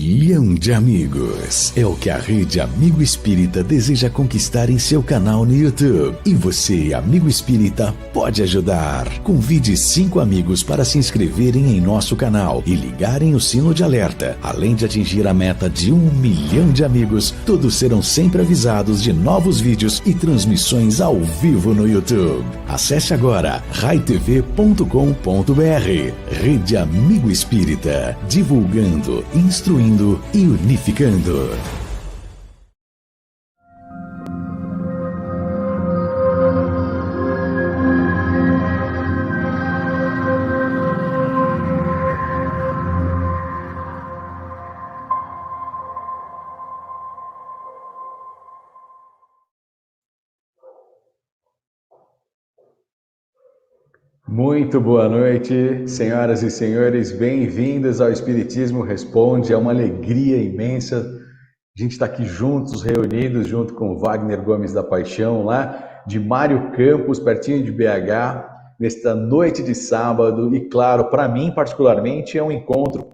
milhão de amigos. É o que a Rede Amigo Espírita deseja conquistar em seu canal no YouTube. E você, amigo espírita, pode ajudar. Convide 5 amigos para se inscreverem em nosso canal e ligarem o sino de alerta. Além de atingir a meta de 1 milhão de amigos, todos serão sempre avisados de novos vídeos e transmissões ao vivo no YouTube. Acesse agora raitv.com.br. Rede Amigo Espírita, divulgando, instruindo e unificando. Muito boa noite, senhoras e senhores, bem-vindos ao Espiritismo Responde. É uma alegria imensa a gente estar aqui juntos, reunidos, junto com Wagner Gomes da Paixão, lá de Mário Campos, pertinho de BH, nesta noite de sábado. E claro, para mim particularmente é um encontro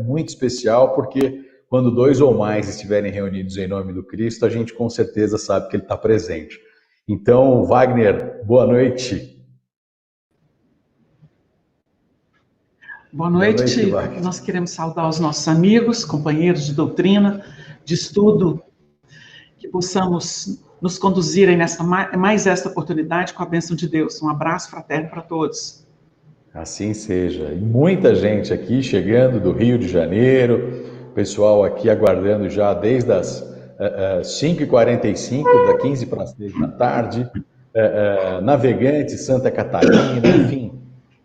muito especial, porque quando 2 ou mais estiverem reunidos em nome do Cristo, a gente com certeza sabe que Ele está presente. Então, Wagner, boa noite. Boa noite, nós queremos saudar os nossos amigos, companheiros de doutrina, de estudo, que possamos nos conduzirem nesta mais esta oportunidade com a bênção de Deus. Um abraço fraterno para todos. Assim seja. E muita gente aqui chegando do Rio de Janeiro, pessoal aqui aguardando já desde as 5h45, da 15 para as 6 da tarde, Navegantes, Santa Catarina, enfim.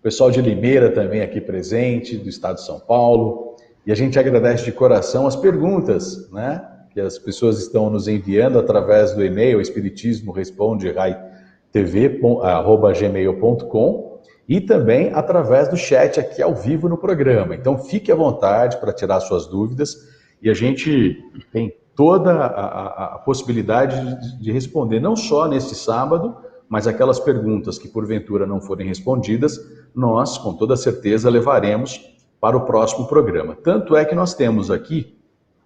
Pessoal de Limeira também aqui presente, do estado de São Paulo. E a gente agradece de coração as perguntas, né, que as pessoas estão nos enviando através do e-mail espiritismoresponde@gmail.com e também através do chat aqui ao vivo no programa. Então fique à vontade para tirar suas dúvidas e a gente tem toda a possibilidade de responder, não só neste sábado, mas aquelas perguntas que porventura não forem respondidas, nós, com toda certeza, levaremos para o próximo programa. Tanto é que nós temos aqui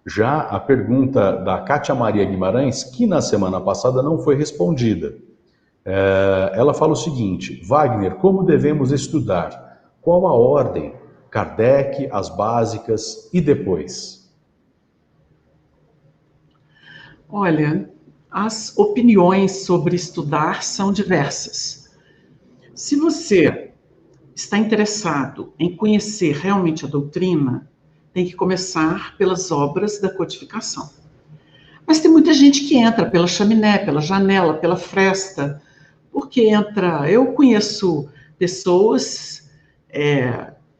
já a pergunta da Cátia Maria Guimarães, que na semana passada não foi respondida. Ela fala o seguinte: Wagner, como devemos estudar? Qual a ordem? Kardec, as básicas e depois? Olha, as opiniões sobre estudar são diversas. Se você está interessado em conhecer realmente a doutrina, tem que começar pelas obras da codificação. Mas tem muita gente que entra pela chaminé, pela janela, pela fresta, porque entra... Eu conheço pessoas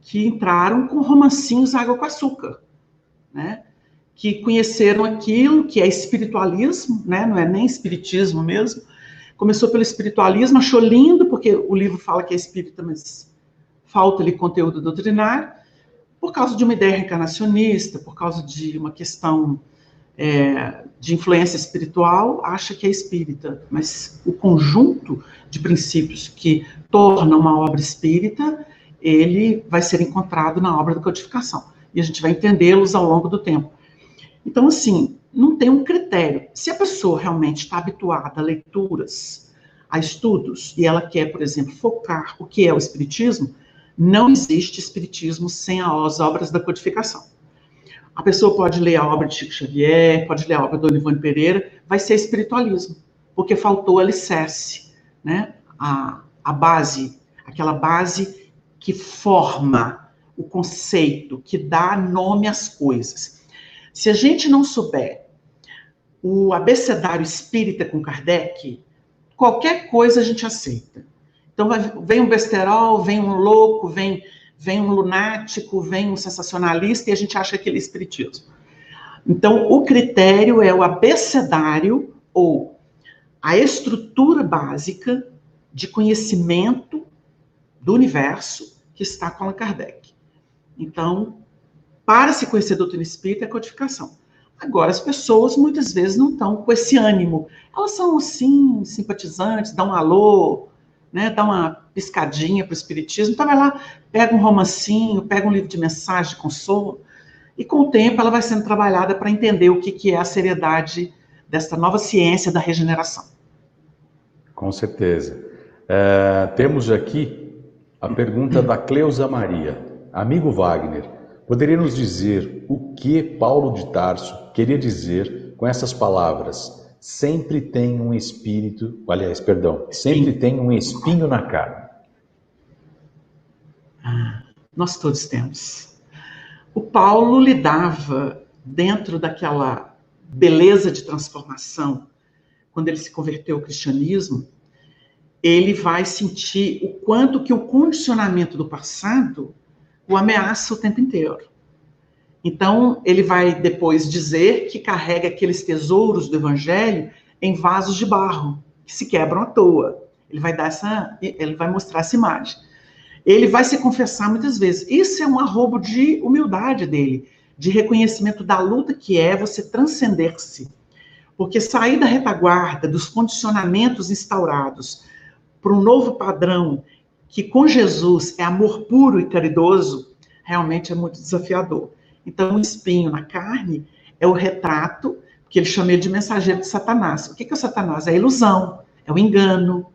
que entraram com romancinhos água com açúcar, né? Que conheceram aquilo que é espiritualismo, né? Não é nem espiritismo mesmo. Começou pelo espiritualismo, achou lindo, porque o livro fala que é espírita, mas falta-lhe conteúdo doutrinário, por causa de uma ideia reencarnacionista, por causa de uma questão de influência espiritual, acha que é espírita. Mas o conjunto de princípios que torna uma obra espírita, ele vai ser encontrado na obra da codificação. E a gente vai entendê-los ao longo do tempo. Então, assim, não tem um critério. Se a pessoa realmente está habituada a leituras, a estudos, e ela quer, por exemplo, focar o que é o espiritismo, não existe espiritismo sem as obras da codificação. A pessoa pode ler a obra de Chico Xavier, pode ler a obra do Olivone Pereira, vai ser espiritualismo, porque faltou alicerce, né? A base, aquela base que forma o conceito, que dá nome às coisas. Se a gente não souber o abecedário espírita com Kardec, qualquer coisa a gente aceita. Então, vem um besterol, vem um louco, vem um lunático, vem um sensacionalista e a gente acha que ele é espiritismo. Então, o critério é o abecedário ou a estrutura básica de conhecimento do universo que está com Allan Kardec. Então, para se conhecer a doutrina espírita é codificação. Agora, as pessoas muitas vezes não estão com esse ânimo. Elas são, assim, simpatizantes, dão um alô, né, dá uma piscadinha para o espiritismo. Então vai lá, pega um romancinho, pega um livro de mensagem de consolo E com o tempo ela vai sendo trabalhada para entender o que é a seriedade dessa nova ciência da regeneração. Com certeza. Temos aqui a pergunta da Cleusa Maria. Amigo Wagner, poderia nos dizer o que Paulo de Tarso queria dizer com essas palavras? Sempre tem um espírito, aliás, perdão, sempre tem um espinho na carne. Nós todos temos. O Paulo lidava dentro daquela beleza de transformação, quando ele se converteu ao cristianismo, ele vai sentir o quanto que o condicionamento do passado o ameaça o tempo inteiro. Então, ele vai depois dizer que carrega aqueles tesouros do evangelho em vasos de barro, que se quebram à toa. Ele vai mostrar essa imagem. Ele vai se confessar muitas vezes. Isso é um arrobo de humildade dele, de reconhecimento da luta que é você transcender-se. Porque sair da retaguarda, dos condicionamentos instaurados, para um novo padrão, que com Jesus é amor puro e caridoso, realmente é muito desafiador. Então, o espinho na carne é o retrato, que ele chama de mensageiro de Satanás. O que é o Satanás? É a ilusão, é o engano,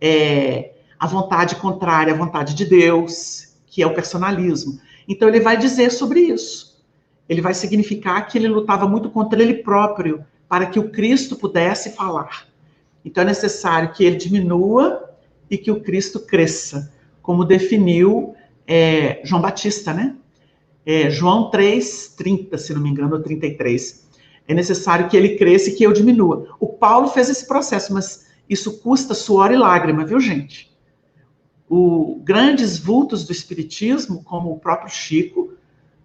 é a vontade contrária à vontade de Deus, que é o personalismo. Então, ele vai dizer sobre isso. Ele vai significar que ele lutava muito contra ele próprio, para que o Cristo pudesse falar. Então, é necessário que ele diminua e que o Cristo cresça, como definiu João Batista, né? João 3:30, se não me engano, ou 33. É necessário que ele cresça e que eu diminua. O Paulo fez esse processo, mas isso custa suor e lágrima, viu, gente? Grandes vultos do Espiritismo, como o próprio Chico,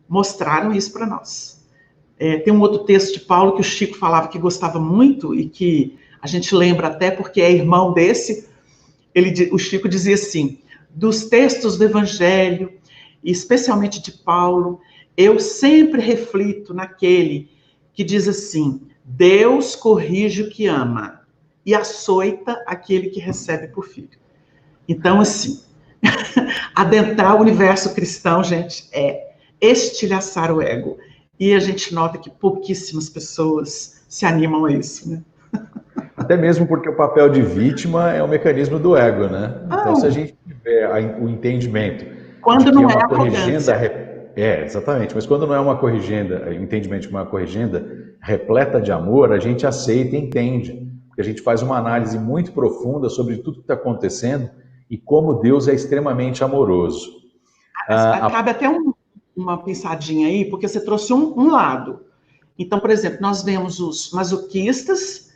mostraram isso para nós. Tem um outro texto de Paulo que o Chico falava que gostava muito e que a gente lembra até porque é irmão desse. O Chico dizia assim, dos textos do Evangelho, e especialmente de Paulo, eu sempre reflito naquele que diz assim, Deus corrige o que ama e açoita aquele que recebe por filho. Então, assim, adentrar o universo cristão, gente, é estilhaçar o ego. E a gente nota que pouquíssimas pessoas se animam a isso, né? Até mesmo porque o papel de vítima é um mecanismo do ego, né? Então, se a gente tiver o entendimento... Quando não é a corrigenda... exatamente. Mas quando não é uma corrigenda, o entendimento de uma corrigenda repleta de amor, a gente aceita e entende. Porque a gente faz uma análise muito profunda sobre tudo que está acontecendo e como Deus é extremamente amoroso. Cabe até uma pensadinha aí, porque você trouxe um lado. Então, por exemplo, nós vemos os masoquistas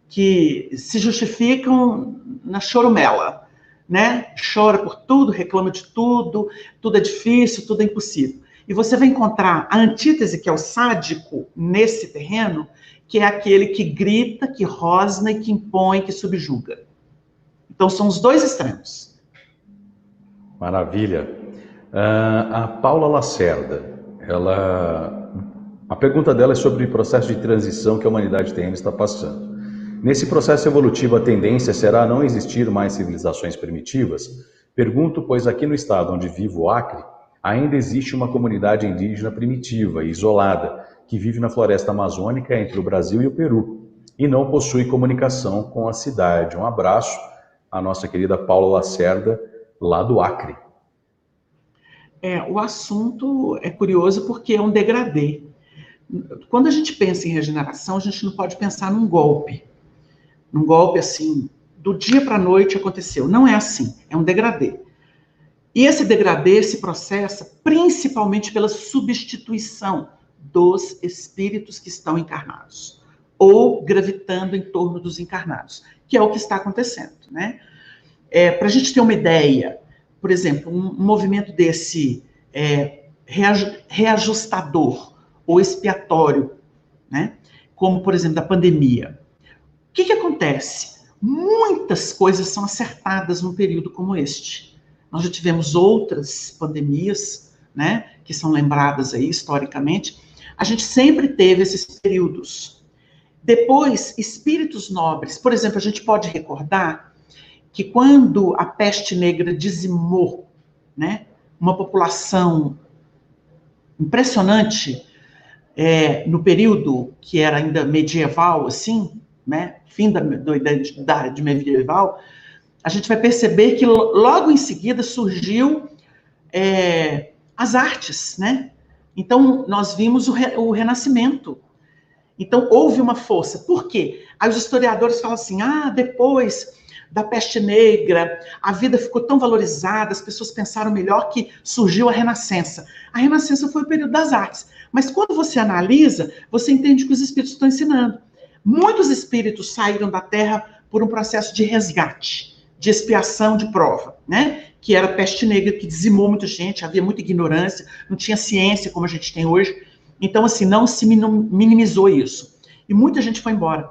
que se justificam na chorumela, né? Chora por tudo, reclama de tudo, tudo é difícil, tudo é impossível. E você vai encontrar a antítese, que é o sádico, nesse terreno, que é aquele que grita, que rosna e que impõe, que subjuga. Então, são os dois extremos. Maravilha. A Paula Lacerda, a pergunta dela é sobre o processo de transição que a humanidade está passando. Nesse processo evolutivo, a tendência será não existir mais civilizações primitivas? Pergunto, pois aqui no estado onde vivo, o Acre, ainda existe uma comunidade indígena primitiva e isolada, que vive na floresta amazônica entre o Brasil e o Peru, e não possui comunicação com a cidade. Um abraço à nossa querida Paula Lacerda, lá do Acre. O assunto é curioso porque é um degradê. Quando a gente pensa em regeneração, a gente não pode pensar num golpe. Num golpe assim, do dia para a noite aconteceu. Não é assim, é um degradê. E esse degradê se processa principalmente pela substituição dos espíritos que estão encarnados, ou gravitando em torno dos encarnados, que é o que está acontecendo, né? Para a gente ter uma ideia, por exemplo, um movimento desse reajustador ou expiatório, né? Como, por exemplo, da pandemia. O que acontece? Muitas coisas são acertadas num período como este. Nós já tivemos outras pandemias, né, que são lembradas aí historicamente. A gente sempre teve esses períodos. Depois, espíritos nobres. Por exemplo, a gente pode recordar que quando a peste negra dizimou, né, uma população impressionante, no período que era ainda medieval, assim, né, fim da idade medieval, a gente vai perceber que logo em seguida surgiu as artes, né? Então, nós vimos o Renascimento. Então, houve uma força. Por quê? Aí os historiadores falam assim, depois da peste negra, a vida ficou tão valorizada, as pessoas pensaram melhor que surgiu a Renascença. A Renascença foi o período das artes. Mas quando você analisa, você entende que os espíritos estão ensinando. Muitos espíritos saíram da Terra por um processo de resgate, de expiação, de prova, né? Que era a peste negra, que dizimou muita gente, havia muita ignorância, não tinha ciência como a gente tem hoje. Então, assim, não se minimizou isso. E muita gente foi embora.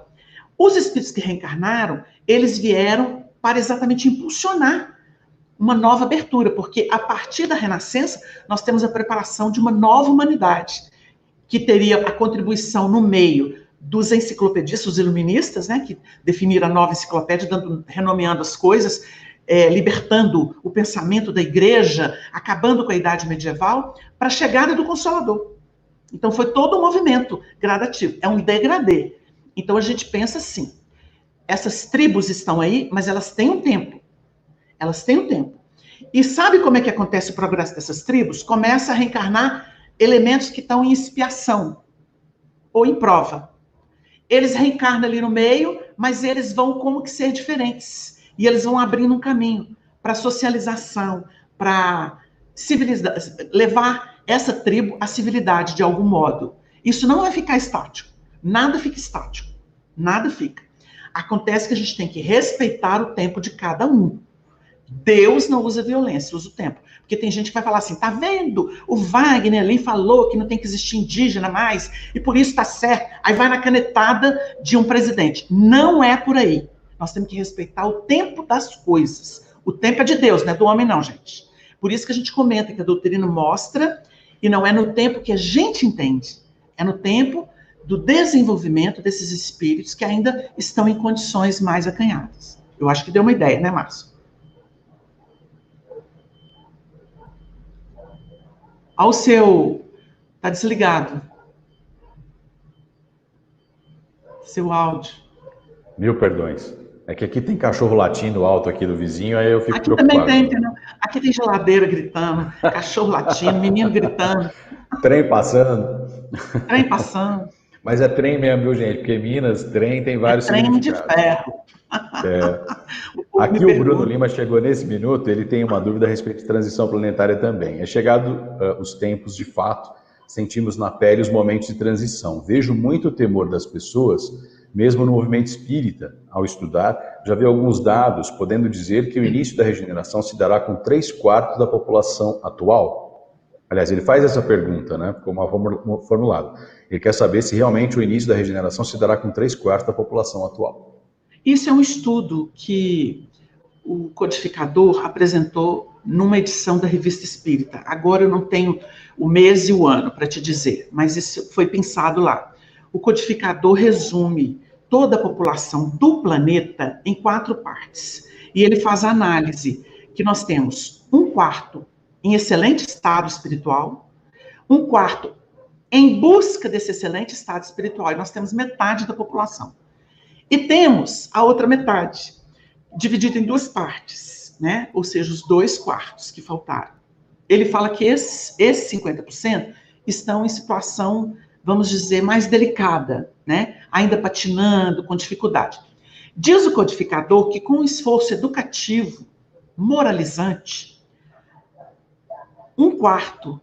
Os espíritos que reencarnaram, eles vieram para exatamente impulsionar uma nova abertura, porque a partir da Renascença, nós temos a preparação de uma nova humanidade, que teria a contribuição no meio dos enciclopedistas, os iluministas, né, que definiram a nova enciclopédia, renomeando as coisas, libertando o pensamento da igreja, acabando com a idade medieval, para a chegada do Consolador. Então, foi todo um movimento gradativo, é um degradê. Então, a gente pensa assim, essas tribos estão aí, mas elas têm um tempo. Elas têm um tempo. E sabe como é que acontece o progresso dessas tribos? Começa a reencarnar elementos que estão em expiação ou em prova. Eles reencarnam ali no meio, mas eles vão como que ser diferentes. E eles vão abrindo um caminho para socialização, para levar essa tribo à civilidade de algum modo. Isso não vai ficar estático. Nada fica estático. Nada fica. Acontece que a gente tem que respeitar o tempo de cada um. Deus não usa violência, usa o tempo. Porque tem gente que vai falar assim, tá vendo? O Wagner ali falou que não tem que existir indígena mais, e por isso tá certo. Aí vai na canetada de um presidente. Não é por aí. Nós temos que respeitar o tempo das coisas. O tempo é de Deus, não é do homem não, gente. Por isso que a gente comenta que a doutrina mostra, e não é no tempo que a gente entende, é no tempo do desenvolvimento desses espíritos que ainda estão em condições mais acanhadas. Eu acho que deu uma ideia, né, Márcio? Ao seu... Tá desligado. Seu áudio. Mil perdões. É que aqui tem cachorro latindo alto aqui do vizinho, aí eu fico aqui preocupado. Também tem, entendeu? Aqui tem geladeira gritando, cachorro latindo, menino gritando. Trem passando. Trem passando. Mas é trem mesmo, viu, gente? Porque Minas, trem tem vários trem de significados. ferro. Aqui o Bruno Lima chegou nesse minuto, ele tem uma dúvida a respeito de transição planetária também. É chegado os tempos, de fato, sentimos na pele os momentos de transição. Vejo muito temor das pessoas, mesmo no movimento espírita, ao estudar, já vi alguns dados podendo dizer que o início da regeneração se dará com 3/4 da população atual. Aliás, ele faz essa pergunta, né, como formulado. Ele quer saber se realmente o início da regeneração se dará com 3/4 da população atual. Isso é um estudo que o codificador apresentou numa edição da Revista Espírita. Agora eu não tenho o mês e o ano para te dizer, mas isso foi pensado lá. O codificador resume toda a população do planeta em 4 partes. E ele faz a análise que nós temos 1/4 em excelente estado espiritual, 1/4 em busca desse excelente estado espiritual, e nós temos metade da população. E temos a outra metade, dividida em 2 partes, né? Ou seja, os 2/4 que faltaram. Ele fala que esses 50% estão em situação, vamos dizer, mais delicada, né? Ainda patinando, com dificuldade. Diz o codificador que com um esforço educativo, moralizante, 1/4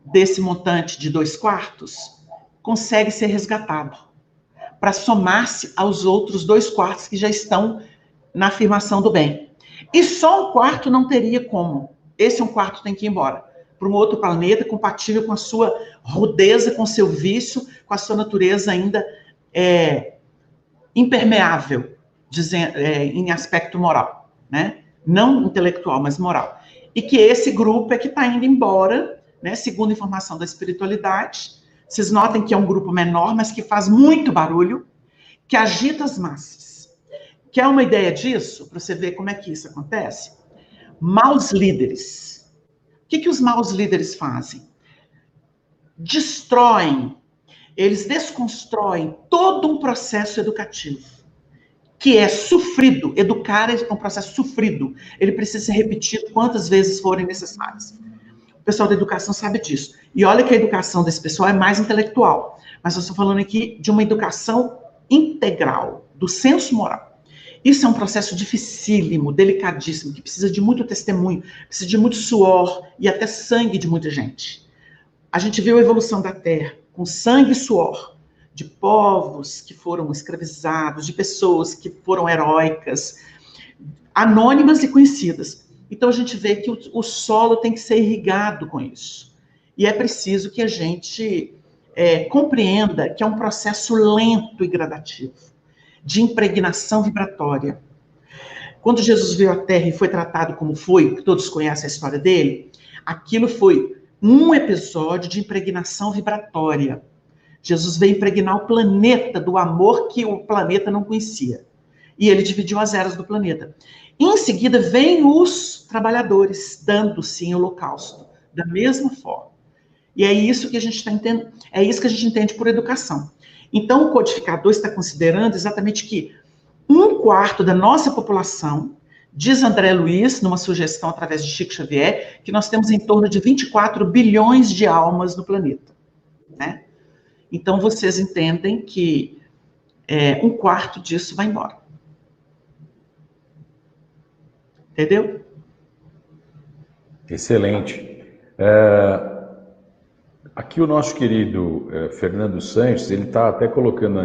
desse montante de 2/4 consegue ser resgatado, para somar-se aos outros 2/4 que já estão na afirmação do bem. E só 1/4 não teria como. Esse 1/4 tem que ir embora para um outro planeta compatível com a sua rudeza, com o seu vício, com a sua natureza ainda impermeável, em aspecto moral, né? Não intelectual, mas moral. E que esse grupo é que está indo embora, né? Segundo a informação da espiritualidade. Vocês notem que é um grupo menor, mas que faz muito barulho, que agita as massas. Quer uma ideia disso? Para você ver como é que isso acontece? Maus líderes. O que os maus líderes fazem? Destroem, Eles desconstroem todo um processo educativo, que é sofrido. Educar é um processo sofrido. Ele precisa ser repetido quantas vezes forem necessárias. O pessoal da educação sabe disso. E olha que a educação desse pessoal é mais intelectual. Mas eu estou falando aqui de uma educação integral, do senso moral. Isso é um processo dificílimo, delicadíssimo, que precisa de muito testemunho, precisa de muito suor e até sangue de muita gente. A gente viu a evolução da Terra com sangue e suor, de povos que foram escravizados, de pessoas que foram heróicas, anônimas e conhecidas. Então a gente vê que o solo tem que ser irrigado com isso. E é preciso que a gente compreenda que é um processo lento e gradativo, de impregnação vibratória. Quando Jesus veio à Terra e foi tratado como foi, que todos conhecem a história dele, aquilo foi um episódio de impregnação vibratória. Jesus veio impregnar o planeta do amor que o planeta não conhecia. E ele dividiu as eras do planeta. Em seguida, vêm os trabalhadores, dando-se em holocausto, da mesma forma. E é isso que a gente está entendendo, é isso que a gente entende por educação. Então, o codificador está considerando exatamente que 1/4 da nossa população, diz André Luiz, numa sugestão através de Chico Xavier, que nós temos em torno de 24 bilhões de almas no planeta, né? Então, vocês entendem que 1/4 disso vai embora. Entendeu? Excelente. Aqui o nosso querido Fernando Sanches, ele está até colocando,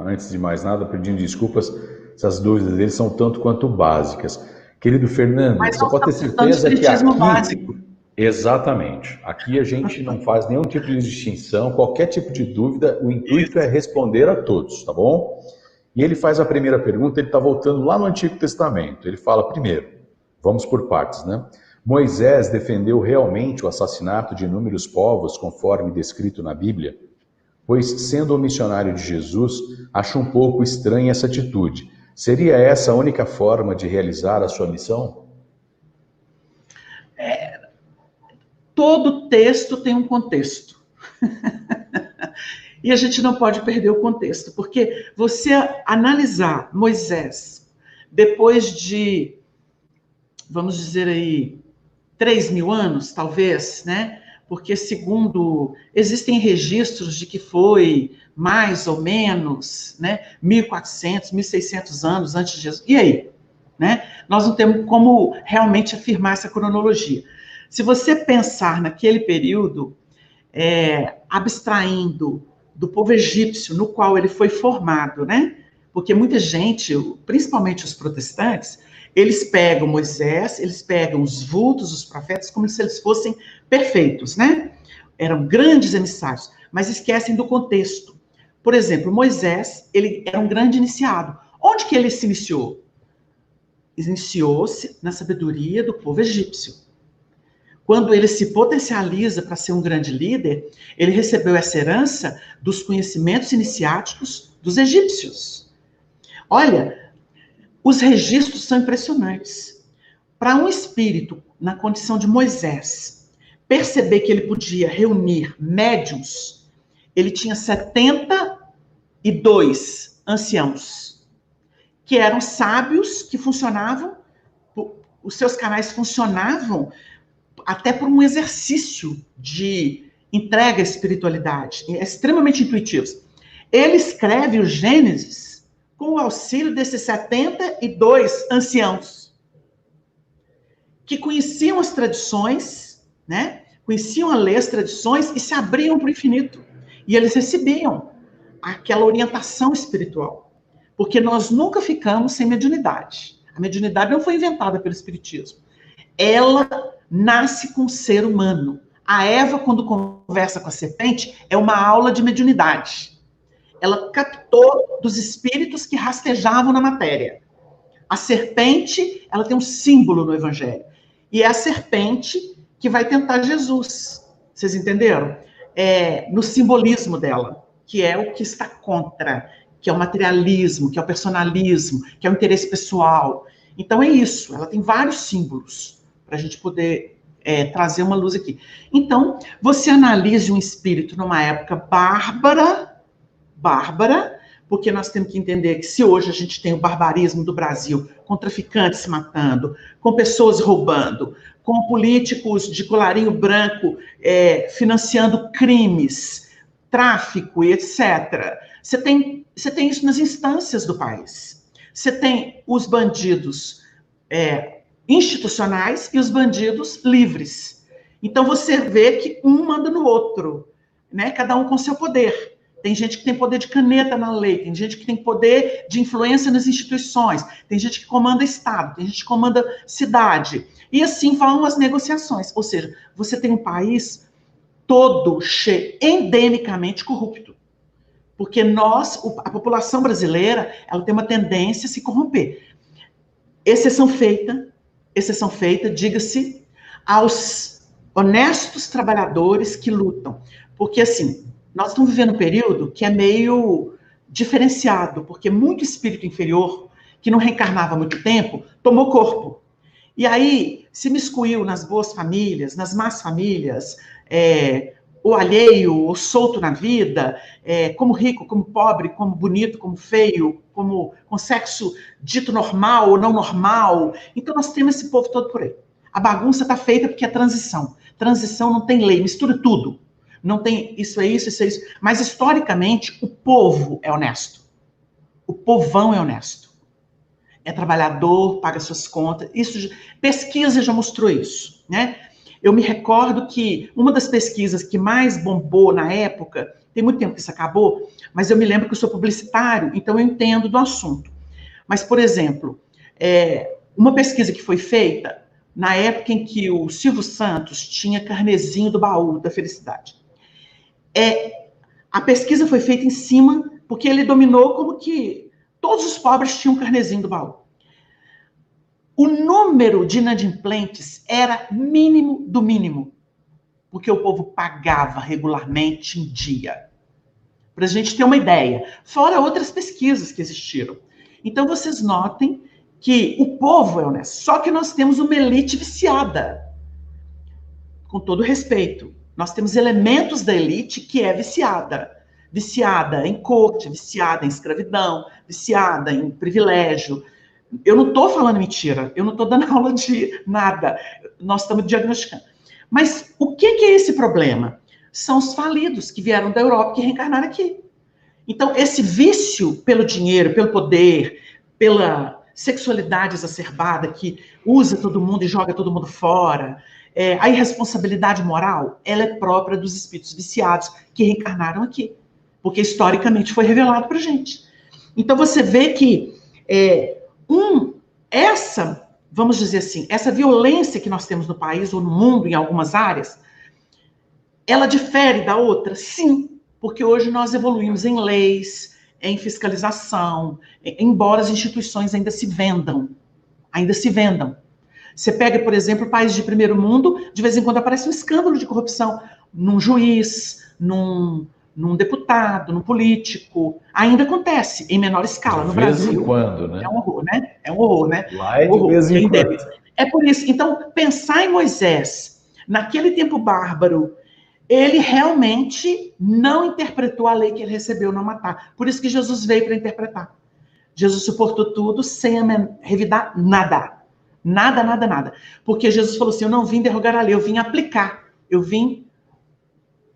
antes de mais nada, pedindo desculpas, essas dúvidas dele são tanto quanto básicas. Querido Fernando, mas você pode ter certeza que aqui... básico. Exatamente. Aqui a gente não faz nenhum tipo de distinção, qualquer tipo de dúvida, o intuito é responder a todos, tá bom? E ele faz a primeira pergunta, ele está voltando lá no Antigo Testamento. Ele fala, primeiro, vamos por partes, né? Moisés defendeu realmente o assassinato de inúmeros povos, conforme descrito na Bíblia? Pois, sendo o missionário de Jesus, acho um pouco estranha essa atitude. Seria essa a única forma de realizar a sua missão? Todo texto tem um contexto. E a gente não pode perder o contexto, porque você analisar Moisés, depois de, vamos dizer aí, 3.000 anos, talvez, né? Porque segundo, existem registros de que foi mais ou menos, né? 1.400, 1.600 anos antes de Jesus. E aí? Né? Nós não temos como realmente afirmar essa cronologia. Se você pensar naquele período, abstraindo do povo egípcio no qual ele foi formado, né? Porque muita gente, principalmente os protestantes, eles pegam Moisés, eles pegam os vultos, os profetas, como se eles fossem perfeitos, né? Eram grandes emissários, mas esquecem do contexto. Por exemplo, Moisés, ele era um grande iniciado. Onde que ele se iniciou? Iniciou-se na sabedoria do povo egípcio. Quando ele se potencializa para ser um grande líder, ele recebeu essa herança dos conhecimentos iniciáticos dos egípcios. Olha, os registros são impressionantes. Para um espírito, na condição de Moisés, perceber que ele podia reunir médiuns, ele tinha 72 anciãos, que eram sábios, que funcionavam, os seus canais funcionavam até por um exercício de entrega à espiritualidade, extremamente intuitivos. Ele escreve o Gênesis com o auxílio desses 72 anciãos, que conheciam as tradições, né? Conheciam a lei, as tradições, e se abriam para o infinito. E eles recebiam aquela orientação espiritual. Porque nós nunca ficamos sem mediunidade. A mediunidade não foi inventada pelo espiritismo. Ela nasce com o ser humano. A Eva, quando conversa com a serpente, é uma aula de mediunidade. Ela captou dos espíritos que rastejavam na matéria. A serpente, ela tem um símbolo no Evangelho. E é a serpente que vai tentar Jesus. Vocês entenderam? No simbolismo dela, que é o que está contra, que é o materialismo, que é o personalismo, que é o interesse pessoal. Então é isso, ela tem vários símbolos para a gente poder trazer uma luz aqui. Então, você analise um espírito numa época bárbara, bárbara, porque nós temos que entender que se hoje a gente tem o barbarismo do Brasil, com traficantes se matando, com pessoas roubando, com políticos de colarinho branco financiando crimes, tráfico e etc. Você tem isso nas instâncias do país. Você tem os bandidos institucionais e os bandidos livres. Então você vê que um manda no outro, né? Cada um com seu poder. Tem gente que tem poder de caneta na lei, tem gente que tem poder de influência nas instituições, tem gente que comanda Estado, tem gente que comanda cidade. E assim vão as negociações. Ou seja, você tem um país todo endemicamente corrupto. Porque a população brasileira, ela tem uma tendência a se corromper. Exceção feita, diga-se, aos honestos trabalhadores que lutam. Porque, assim, nós estamos vivendo um período que é meio diferenciado, porque muito espírito inferior, que não reencarnava há muito tempo, tomou corpo. E aí se miscuiu nas boas famílias, nas más famílias, o alheio, o solto na vida, como rico, como pobre, como bonito, como feio, como com sexo dito normal ou não normal. Então nós temos esse povo todo por aí. A bagunça está feita porque é transição. Transição não tem lei, mistura tudo. Não tem isso é isso, isso é isso. Mas, historicamente, o povo é honesto. O povão é honesto. É trabalhador, paga suas contas. Pesquisa já mostrou isso, né? Eu me recordo que uma das pesquisas que mais bombou na época, tem muito tempo que isso acabou, mas eu me lembro que eu sou publicitário, então eu entendo do assunto. Mas, por exemplo, uma pesquisa que foi feita na época em que o Silvio Santos tinha carnezinho do baú da felicidade. A pesquisa foi feita em cima, porque ele dominou como que todos os pobres tinham carnezinho do baú. O número de inadimplentes era mínimo do mínimo, porque o povo pagava regularmente em dia. Para a gente ter uma ideia. Fora outras pesquisas que existiram. Então, vocês notem que o povo é honesto. Só que nós temos uma elite viciada. Com todo respeito. Nós temos elementos da elite que é viciada. Viciada em corte, viciada em escravidão, viciada em privilégio. Eu não estou falando mentira, eu não estou dando aula de nada. Nós estamos diagnosticando. Mas o que é esse problema? São os falidos que vieram da Europa que reencarnaram aqui. Então, esse vício pelo dinheiro, pelo poder, pela sexualidade exacerbada que usa todo mundo e joga todo mundo fora, a irresponsabilidade moral, ela é própria dos espíritos viciados que reencarnaram aqui. Porque historicamente foi revelado para a gente. Então você vê que vamos dizer assim, essa violência que nós temos no país ou no mundo em algumas áreas, ela difere da outra? Sim, porque hoje nós evoluímos em leis, em fiscalização, embora as instituições ainda se vendam. Você pega, por exemplo, países de primeiro mundo, de vez em quando aparece um escândalo de corrupção num juiz, num deputado, num político. Ainda acontece, em menor escala. No Brasil. De vez em quando, né? É um horror, né? É um horror, né? Lá de vez em quando. É por isso. Então, pensar em Moisés, naquele tempo bárbaro, ele realmente não interpretou a lei que ele recebeu, não matar. Por isso que Jesus veio para interpretar. Jesus suportou tudo sem revidar nada. Nada. Porque Jesus falou assim, eu não vim derrogar a lei, eu vim aplicar.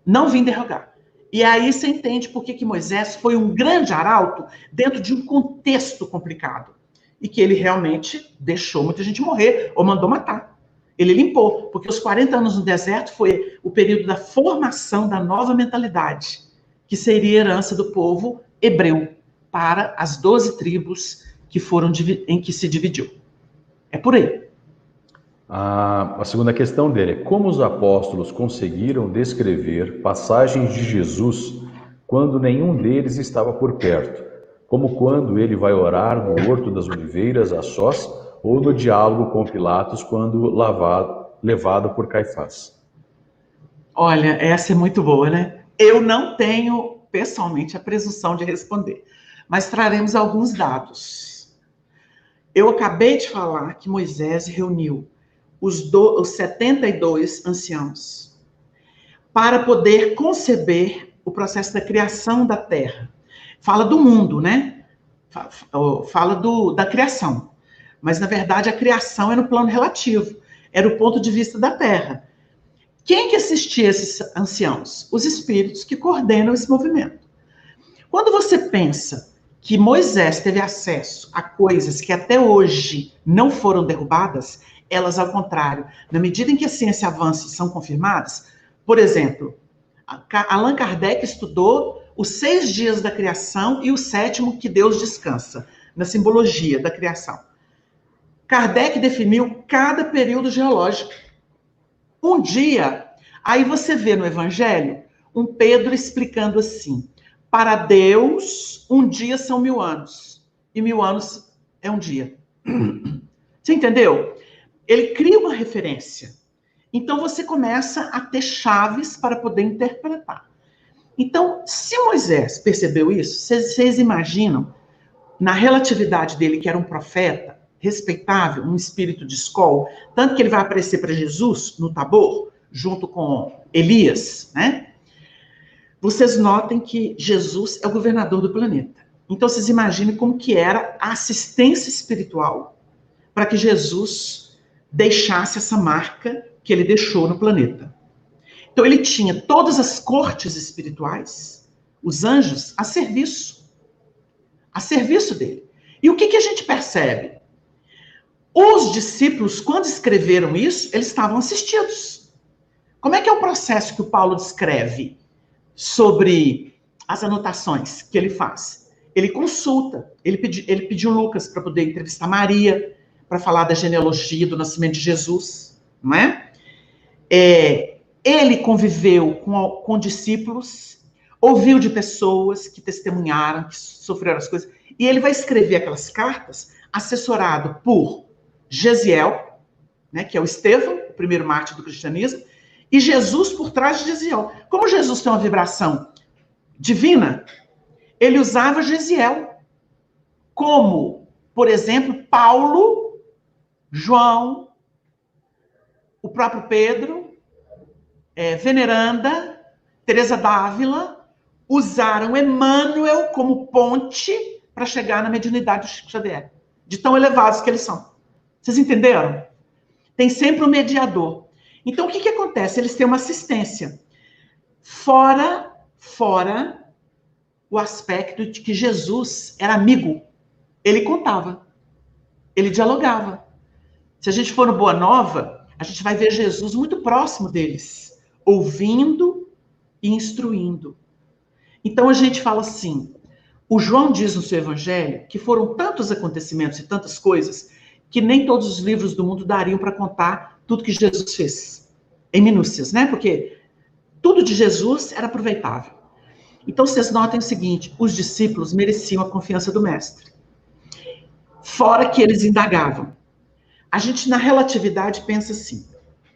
Não vim derrogar. E aí você entende por que Moisés foi um grande arauto dentro de um contexto complicado. E que ele realmente deixou muita gente morrer ou mandou matar. Ele limpou, porque os 40 anos no deserto foi o período da formação da nova mentalidade, que seria herança do povo hebreu para as 12 tribos em que se dividiu. É por aí. A segunda questão dele é como os apóstolos conseguiram descrever passagens de Jesus quando nenhum deles estava por perto, como quando ele vai orar no Horto das Oliveiras a sós ou no diálogo com Pilatos quando levado por Caifás. Olha, essa é muito boa, né? Eu não tenho, pessoalmente, a presunção de responder, mas traremos alguns dados. Eu acabei de falar que Moisés reuniu os 72 anciãos para poder conceber o processo da criação da terra. Fala do mundo, né? Fala da criação. Mas, na verdade, a criação é no plano relativo. Era o ponto de vista da Terra. Quem que assistia esses anciãos? Os espíritos que coordenam esse movimento. Quando você pensa que Moisés teve acesso a coisas que até hoje não foram derrubadas, elas, ao contrário, na medida em que a ciência avança e são confirmadas, por exemplo, Allan Kardec estudou os 6 dias da criação e o 7º que Deus descansa, na simbologia da criação. Kardec definiu cada período geológico. Um dia, aí você vê no Evangelho, um Pedro explicando assim, para Deus, um dia são 1000 anos, e 1000 anos é um dia. Você entendeu? Ele cria uma referência. Então, você começa a ter chaves para poder interpretar. Então, se Moisés percebeu isso, vocês imaginam, na relatividade dele, que era um profeta respeitável, um espírito de escola, tanto que ele vai aparecer para Jesus no Tabor, junto com Elias, né? Vocês notem que Jesus é o governador do planeta. Então, vocês imaginem como que era a assistência espiritual para que Jesus deixasse essa marca que ele deixou no planeta. Então, ele tinha todas as cortes espirituais, os anjos, a serviço dele. E o que a gente percebe? Os discípulos, quando escreveram isso, eles estavam assistidos. Como é que é o processo que o Paulo descreve sobre as anotações que ele faz? Ele consulta, ele pediu Lucas para poder entrevistar Maria, para falar da genealogia do nascimento de Jesus, não é? Ele conviveu com discípulos, ouviu de pessoas que testemunharam, que sofreram as coisas, e ele vai escrever aquelas cartas assessorado por Gesiel, né, que é o Estevão, o primeiro mártir do cristianismo, e Jesus por trás de Gesiel. Como Jesus tem uma vibração divina, ele usava Gesiel, como, por exemplo, Paulo, João, o próprio Pedro, Veneranda, Teresa d'Ávila, usaram Emmanuel como ponte para chegar na mediunidade do Chico Xavier, de tão elevados que eles são. Vocês entenderam? Tem sempre um mediador. Então, o que acontece? Eles têm uma assistência. Fora o aspecto de que Jesus era amigo. Ele contava. Ele dialogava. Se a gente for no Boa Nova, a gente vai ver Jesus muito próximo deles, ouvindo e instruindo. Então, a gente fala assim, o João diz no seu evangelho que foram tantos acontecimentos e tantas coisas que nem todos os livros do mundo dariam para contar tudo que Jesus fez, em minúcias, né? Porque tudo de Jesus era aproveitável. Então, vocês notem o seguinte, os discípulos mereciam a confiança do mestre. Fora que eles indagavam. A gente, na relatividade, pensa assim,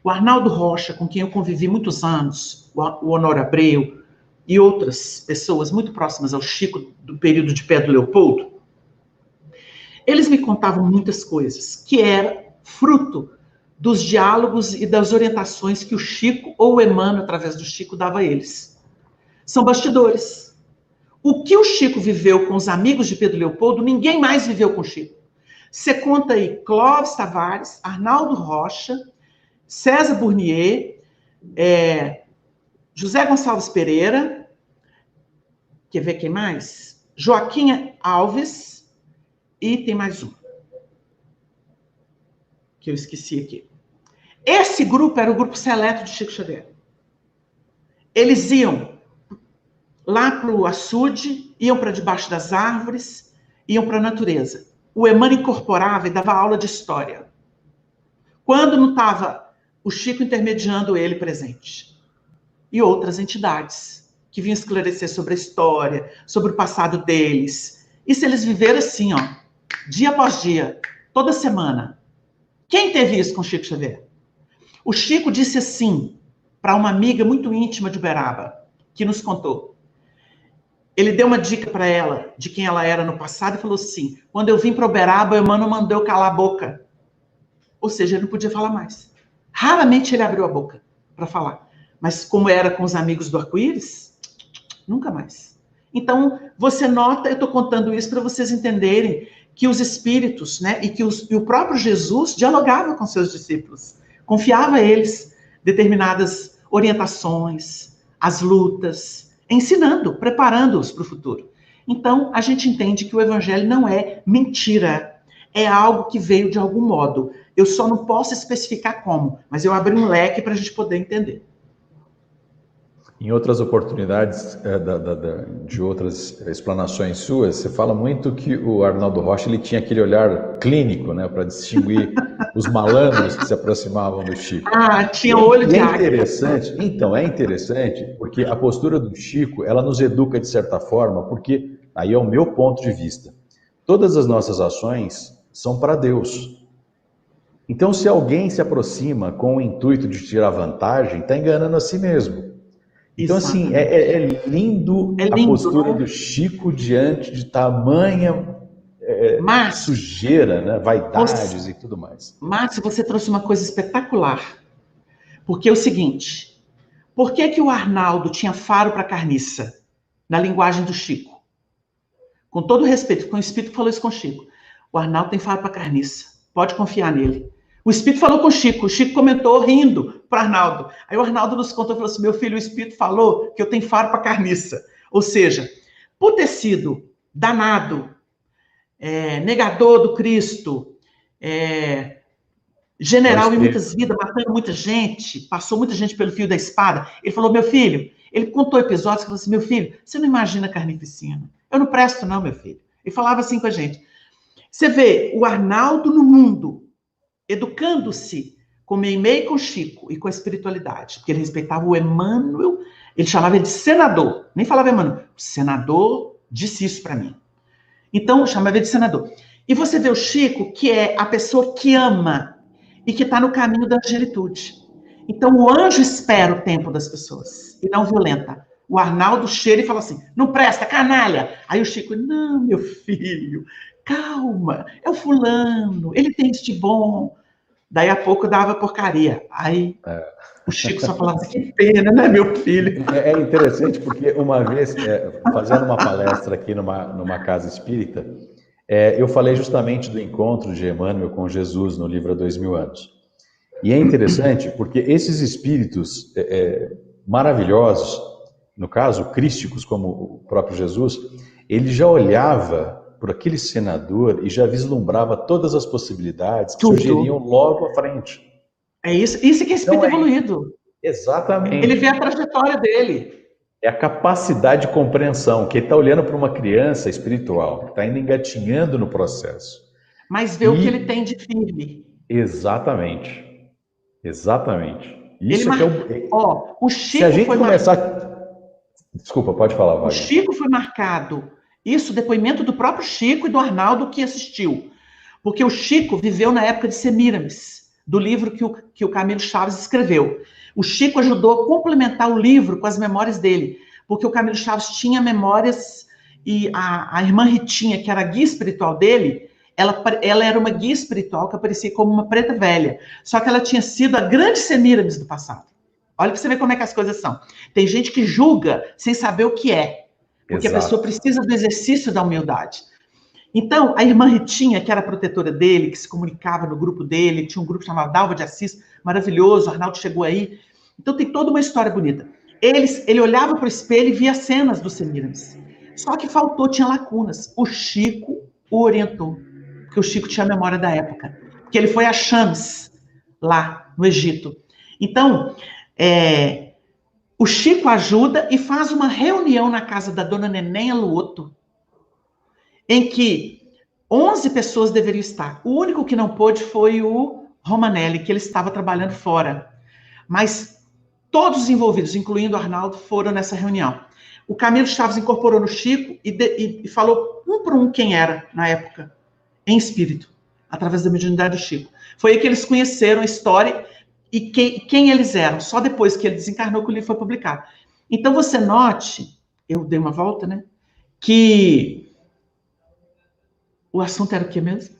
o Arnaldo Rocha, com quem eu convivi muitos anos, o Honório Abreu e outras pessoas muito próximas ao Chico, do período de Pedro Leopoldo, eles me contavam muitas coisas, que era fruto dos diálogos e das orientações que o Chico, ou o Emmanuel, através do Chico, dava a eles. São bastidores. O que o Chico viveu com os amigos de Pedro Leopoldo, ninguém mais viveu com o Chico. Você conta aí Clóvis Tavares, Arnaldo Rocha, César Burnier, José Gonçalves Pereira, quer ver quem mais? Joaquim Alves, e tem mais um, que eu esqueci aqui. Esse grupo era o grupo seleto de Chico Xavier. Eles iam lá para o açude, iam para debaixo das árvores, iam para a natureza. O Emmanuel incorporava e dava aula de história. Quando não estava o Chico intermediando ele presente. E outras entidades que vinham esclarecer sobre a história, sobre o passado deles. Isso eles viveram assim, ó, dia após dia, toda semana. Quem teve isso com o Chico Xavier? O Chico disse assim para uma amiga muito íntima de Uberaba, que nos contou. Ele deu uma dica para ela de quem ela era no passado e falou assim, quando eu vim para Uberaba, o Emmanuel mandou eu calar a boca. Ou seja, ele não podia falar mais. Raramente ele abriu a boca para falar. Mas como era com os amigos do arco-íris, nunca mais. Então, você nota, eu estou contando isso para vocês entenderem que os espíritos, né, e o próprio Jesus dialogava com seus discípulos, confiava a eles determinadas orientações, as lutas, ensinando, preparando-os para o futuro. Então, a gente entende que o evangelho não é mentira, é algo que veio de algum modo. Eu só não posso especificar como, mas eu abri um leque para a gente poder entender. Em outras oportunidades de outras explanações suas, você fala muito que o Arnaldo Rocha ele tinha aquele olhar clínico, né, para distinguir os malandros que se aproximavam do Chico. Ah, tinha olho de águia. Interessante. Então, é interessante porque a postura do Chico, ela nos educa de certa forma, porque aí é o meu ponto de vista. Todas as nossas ações são para Deus. Então, se alguém se aproxima com o intuito de tirar vantagem, está enganando a si mesmo. Então, assim, é lindo a postura do Chico diante de tamanha sujeira, né? Vaidades e tudo mais. Márcio, você trouxe uma coisa espetacular. Porque é o seguinte, por que o Arnaldo tinha faro para carniça? Na linguagem do Chico. Com todo respeito, com o Espírito falou isso com o Chico. O Arnaldo tem faro para carniça, pode confiar nele. O Espírito falou com o Chico comentou rindo para o Arnaldo. Aí o Arnaldo nos contou e falou assim, meu filho, o Espírito falou que eu tenho faro para carniça. Ou seja, por ter sido danado, negador do Cristo, general em muitas vidas, matando muita gente, passou muita gente pelo fio da espada, ele falou, meu filho, ele contou episódios que falou assim, meu filho, você não imagina a carnificina. Eu não presto não, meu filho. Ele falava assim com a gente. Você vê o Arnaldo no mundo, educando-se com Meimei e com Chico e com a espiritualidade, porque ele respeitava o Emmanuel, ele chamava ele de senador, nem falava Emmanuel, o senador disse isso para mim. Então, chamava ele de senador. E você vê o Chico, que é a pessoa que ama e que está no caminho da angelitude. Então, o anjo espera o tempo das pessoas e não violenta. O Arnaldo cheira e fala assim, não presta, canalha. Aí o Chico, não, meu filho, calma, é o fulano, ele tem isso de bom. Daí a pouco dava porcaria. Aí o Chico só falava assim, que pena, né, meu filho? É interessante porque uma vez, fazendo uma palestra aqui numa casa espírita, eu falei justamente do encontro de Emmanuel com Jesus no livro Há 2000 Anos. E é interessante porque esses espíritos maravilhosos, no caso, crísticos, como o próprio Jesus, ele já olhava por aquele senador e já vislumbrava todas as possibilidades que surgiriam logo à frente. É isso que é espírito evoluído. Exatamente. Ele vê a trajetória dele. É a capacidade de compreensão, que ele está olhando para uma criança espiritual, que está ainda engatinhando no processo. Mas vê o que ele tem de firme. Exatamente. Exatamente. Isso o Chico se a gente começar... Desculpa, pode falar, Wagner. O Chico foi marcado. Isso, depoimento do próprio Chico e do Arnaldo que assistiu. Porque o Chico viveu na época de Semíramis, do livro que o Camilo Chaves escreveu. O Chico ajudou a complementar o livro com as memórias dele, porque o Camilo Chaves tinha memórias e a irmã Ritinha, que era a guia espiritual dele, ela era uma guia espiritual que aparecia como uma preta velha, só que ela tinha sido a grande Semíramis do passado. Olha para você ver como é que as coisas são. Tem gente que julga sem saber o que é, porque a pessoa precisa do exercício da humildade. Então, a irmã Ritinha, que era a protetora dele, que se comunicava no grupo dele, tinha um grupo chamado Dalva de Assis, maravilhoso, o Arnaldo chegou aí. Então, tem toda uma história bonita. Ele olhava para o espelho e via cenas do Semíramis. Só que faltou, tinha lacunas. O Chico o orientou, porque o Chico tinha a memória da época. Porque ele foi a Chams, lá no Egito. Então, o Chico ajuda e faz uma reunião na casa da dona Neném Aluoto, em que 11 pessoas deveriam estar. O único que não pôde foi o Romanelli, que ele estava trabalhando fora. Mas todos os envolvidos, incluindo o Arnaldo, foram nessa reunião. O Camilo Chaves incorporou no Chico e falou um por um quem era na época, em espírito, através da mediunidade do Chico. Foi aí que eles conheceram a história e quem eles eram. Só depois que ele desencarnou que o livro foi publicado. Então você note, eu dei uma volta, né? Que o assunto era o quê mesmo?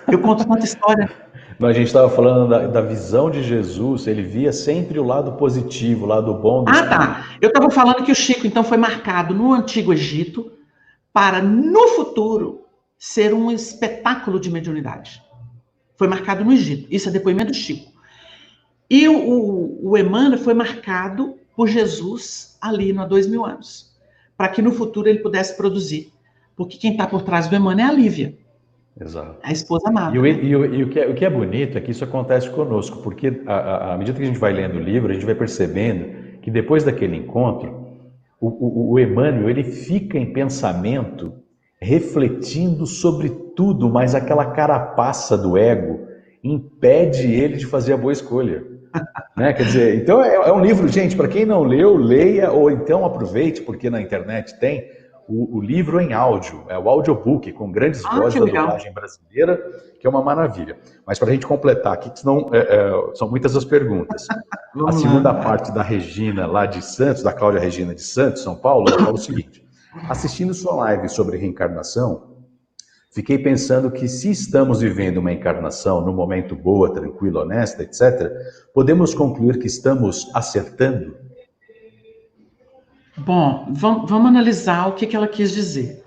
Eu conto tanta história. A gente estava falando da visão de Jesus, ele via sempre o lado positivo, o lado bom do espírito. Tá. Eu estava falando que o Chico, então, foi marcado no Antigo Egito para, no futuro, ser um espetáculo de mediunidade. Foi marcado no Egito. Isso é depoimento do Chico. E o Emmanuel foi marcado por Jesus ali há 2000 anos, para que no futuro ele pudesse produzir. Porque quem está por trás do Emmanuel é a Lívia. Exato. A esposa amada. E o que é bonito é que isso acontece conosco, porque à medida que a gente vai lendo o livro, a gente vai percebendo que depois daquele encontro, o Emmanuel, ele fica em pensamento, refletindo sobre tudo, mas aquela carapaça do ego impede ele de fazer a boa escolha. Né? Quer dizer, então é um livro, gente, para quem não leu, leia, ou então aproveite, porque na internet tem o livro em áudio, é o audiobook, com grandes vozes da dublagem brasileira, que é uma maravilha. Mas para a gente completar aqui, senão são muitas as perguntas. A segunda parte da Regina, lá de Santos, da Cláudia Regina de Santos, São Paulo, ela fala o seguinte: assistindo sua live sobre reencarnação, fiquei pensando que se estamos vivendo uma encarnação no momento boa, tranquila, honesta, etc., podemos concluir que estamos acertando? Bom, vamos analisar o que ela quis dizer.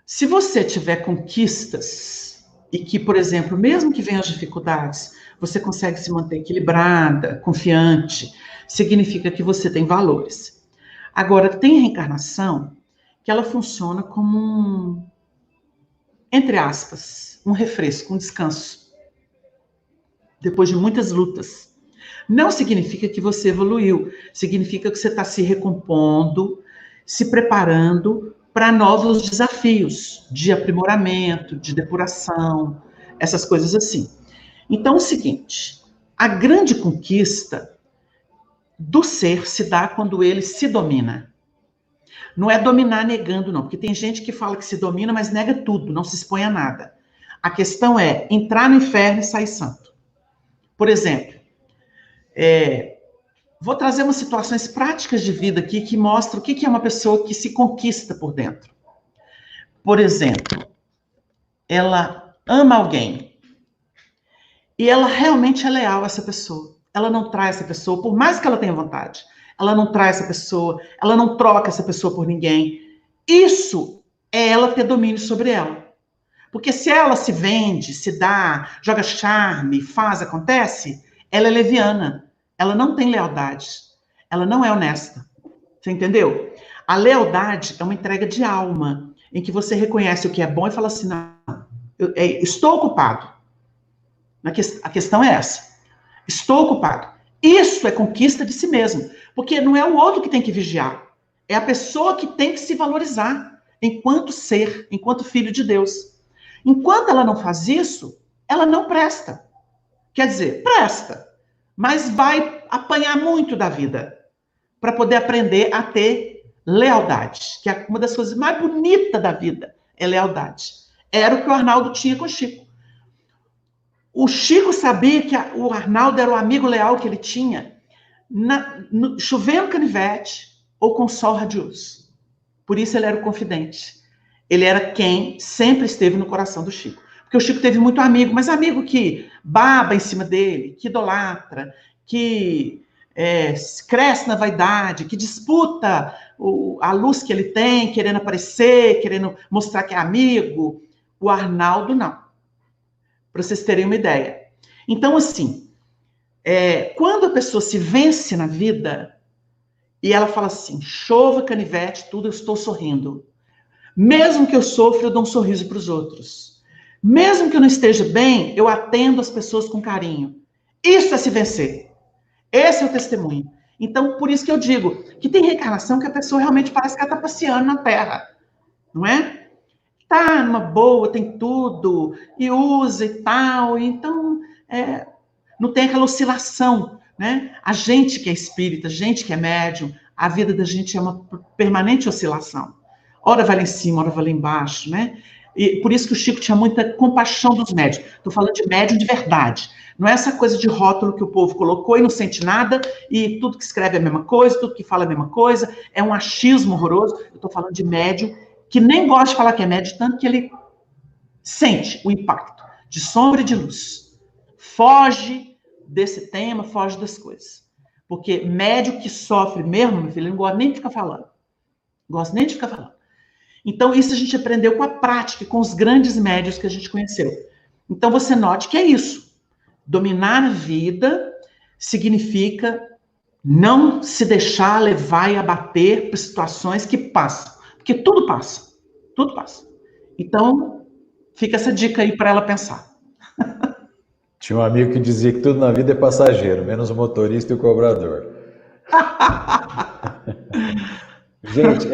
Se você tiver conquistas e que, por exemplo, mesmo que venham as dificuldades, você consegue se manter equilibrada, confiante, significa que você tem valores. Agora, tem reencarnação que ela funciona como entre aspas, um refresco, um descanso. Depois de muitas lutas. Não significa que você evoluiu, significa que você está se recompondo, se preparando para novos desafios de aprimoramento, de depuração, essas coisas assim. Então, é o seguinte, a grande conquista do ser se dá quando ele se domina. Não é dominar negando, não, porque tem gente que fala que se domina, mas nega tudo, não se expõe a nada. A questão é entrar no inferno e sair santo. Por exemplo, vou trazer umas situações práticas de vida aqui que mostram o que é uma pessoa que se conquista por dentro. Por exemplo, ela ama alguém e ela realmente é leal a essa pessoa. Ela não trai essa pessoa, por mais que ela tenha vontade. Ela não trai essa pessoa, ela não troca essa pessoa por ninguém. Isso é ela ter domínio sobre ela. Porque se ela se vende, se dá, joga charme, faz, acontece, ela é leviana. Ela não tem lealdade. Ela não é honesta. Você entendeu? A lealdade é uma entrega de alma, em que você reconhece o que é bom e fala assim, não, estou ocupado. A questão é essa. Estou ocupado. Isso é conquista de si mesmo. Porque não é o outro que tem que vigiar. É a pessoa que tem que se valorizar enquanto ser, enquanto filho de Deus. Enquanto ela não faz isso, ela não presta. Quer dizer, presta, mas vai apanhar muito da vida para poder aprender a ter lealdade, que é uma das coisas mais bonitas da vida, é lealdade. Era o que o Arnaldo tinha com o Chico. O Chico sabia que o Arnaldo era o amigo leal que ele tinha, chovendo canivete ou com sol radioso. Por isso ele era o confidente. Ele era quem sempre esteve no coração do Chico. Porque o Chico teve muito amigo, mas amigo que baba em cima dele, que idolatra, que cresce na vaidade, que disputa a luz que ele tem, querendo aparecer, querendo mostrar que é amigo. O Arnaldo, não. Para vocês terem uma ideia. Então, assim, quando a pessoa se vence na vida, e ela fala assim, chova, canivete, tudo, eu estou sorrindo. Mesmo que eu sofra, eu dou um sorriso para os outros. Mesmo que eu não esteja bem, eu atendo as pessoas com carinho. Isso é se vencer. Esse é o testemunho. Então, por isso que eu digo que tem reencarnação que a pessoa realmente parece que ela está passeando na Terra. Não é? Tá numa boa, tem tudo, e usa e tal. Então, não tem aquela oscilação, né? A gente que é espírita, a gente que é médium, a vida da gente é uma permanente oscilação. Ora vai lá em cima, ora vai lá embaixo, né? E por isso que o Chico tinha muita compaixão dos médios. Estou falando de médium de verdade. Não é essa coisa de rótulo que o povo colocou e não sente nada, e tudo que escreve é a mesma coisa, tudo que fala é a mesma coisa, é um achismo horroroso. Eu estou falando de médium que nem gosta de falar que é médium, tanto que ele sente o impacto de sombra e de luz. foge desse tema, foge das coisas. Porque médium que sofre mesmo, meu filho, ele não gosta nem de ficar falando. Não gosta nem de ficar falando. Então, isso a gente aprendeu com a prática, com os grandes médiuns que a gente conheceu. Então, você note que é isso. Dominar a vida significa não se deixar levar e abater por situações que passam. Porque tudo passa. Tudo passa. Então, fica essa dica aí para ela pensar. Tinha um amigo que dizia que tudo na vida é passageiro, menos o motorista e o cobrador. Gente,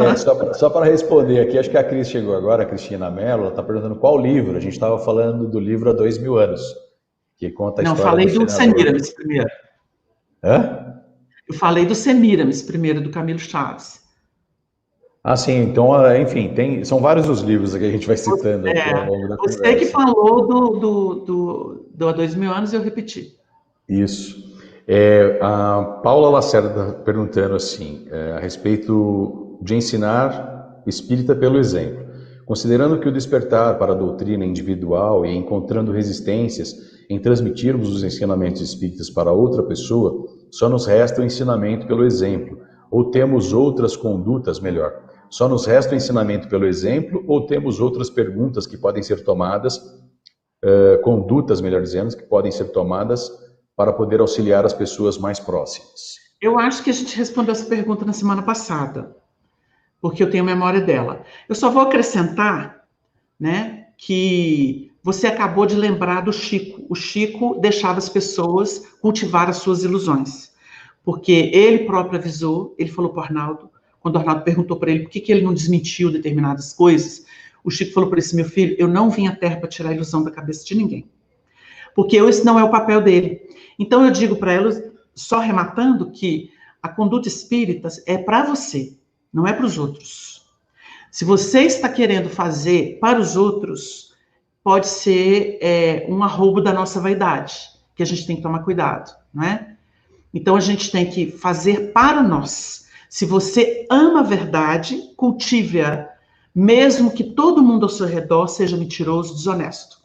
só para responder aqui, acho que a Cris chegou agora, a Cristina Mello, ela está perguntando qual livro. A gente estava falando do livro Há 2000 Anos, que conta a Não, história falei do senador. Semiramis primeiro. Hã? Eu falei do Semiramis primeiro, do Camilo Chaves. Ah, sim, então, enfim, são vários os livros que a gente vai citando aqui ao longo da conversa. Você que falou do Há 2000 Anos, eu repeti. Isso. A Paula Lacerda perguntando assim, a respeito de ensinar espírita pelo exemplo. Considerando que o despertar para a doutrina individual e encontrando resistências em transmitirmos os ensinamentos espíritas para outra pessoa, só nos resta o ensinamento pelo exemplo, ou temos outras condutas, melhor. Só nos resta o ensinamento pelo exemplo, ou temos outras perguntas que podem ser tomadas, condutas, melhor dizendo, que podem ser tomadas para poder auxiliar as pessoas mais próximas? Eu acho que a gente respondeu essa pergunta na semana passada, porque eu tenho memória dela. Eu só vou acrescentar, né, que você acabou de lembrar do Chico. O Chico deixava as pessoas cultivar as suas ilusões, porque ele próprio avisou, ele falou para o Arnaldo, quando o Arnaldo perguntou para ele por que ele não desmentiu determinadas coisas, o Chico falou para ele assim, meu filho, eu não vim à Terra para tirar a ilusão da cabeça de ninguém, porque esse não é o papel dele. Então eu digo para ela, só rematando, que a conduta espírita é para você, não é para os outros. Se você está querendo fazer para os outros, pode ser um arroubo da nossa vaidade, que a gente tem que tomar cuidado, não é? Então a gente tem que fazer para nós. Se você ama a verdade, cultive-a, mesmo que todo mundo ao seu redor seja mentiroso, desonesto.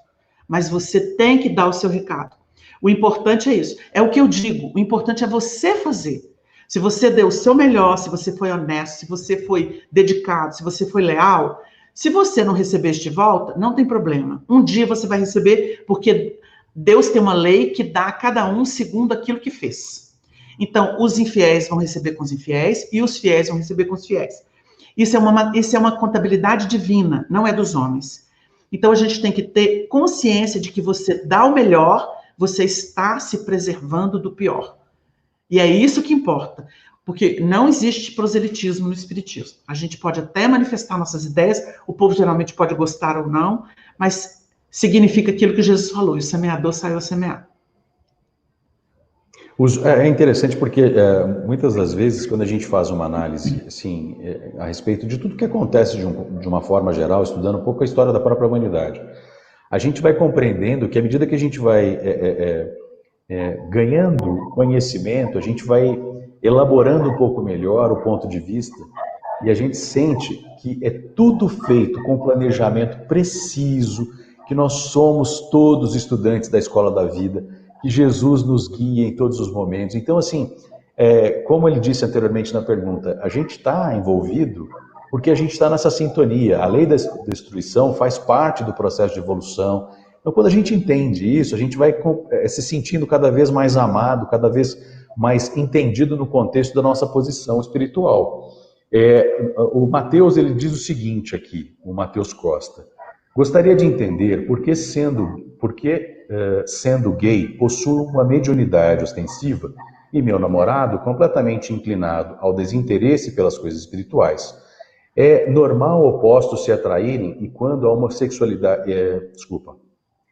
Mas você tem que dar o seu recado. O importante é isso. É o que eu digo. O importante é você fazer. Se você deu o seu melhor, se você foi honesto, se você foi dedicado, se você foi leal, se você não receber de volta, não tem problema. Um dia você vai receber, porque Deus tem uma lei que dá a cada um segundo aquilo que fez. Então, os infiéis vão receber com os infiéis e os fiéis vão receber com os fiéis. Isso é uma contabilidade divina, não é dos homens. Então, a gente tem que ter consciência de que você dá o melhor, você está se preservando do pior. E é isso que importa, porque não existe proselitismo no espiritismo. A gente pode até manifestar nossas ideias, o povo geralmente pode gostar ou não, mas significa aquilo que Jesus falou, o semeador saiu a semear. É interessante porque muitas das vezes, quando a gente faz uma análise assim, a respeito de tudo que acontece de uma forma geral, estudando um pouco a história da própria humanidade, a gente vai compreendendo que à medida que a gente vai ganhando conhecimento, a gente vai elaborando um pouco melhor o ponto de vista e a gente sente que é tudo feito com planejamento preciso, que nós somos todos estudantes da escola da vida, que Jesus nos guia em todos os momentos. Então, assim, como ele disse anteriormente na pergunta, a gente está envolvido porque a gente está nessa sintonia. A lei da destruição faz parte do processo de evolução. Então, quando a gente entende isso, a gente vai se sentindo cada vez mais amado, cada vez mais entendido no contexto da nossa posição espiritual. O Mateus, ele diz o seguinte aqui, o Mateus Costa. Gostaria de entender por que sendo gay, possuo uma mediunidade ostensiva e meu namorado completamente inclinado ao desinteresse pelas coisas espirituais. É normal opostos se atraírem e quando a homossexualidade...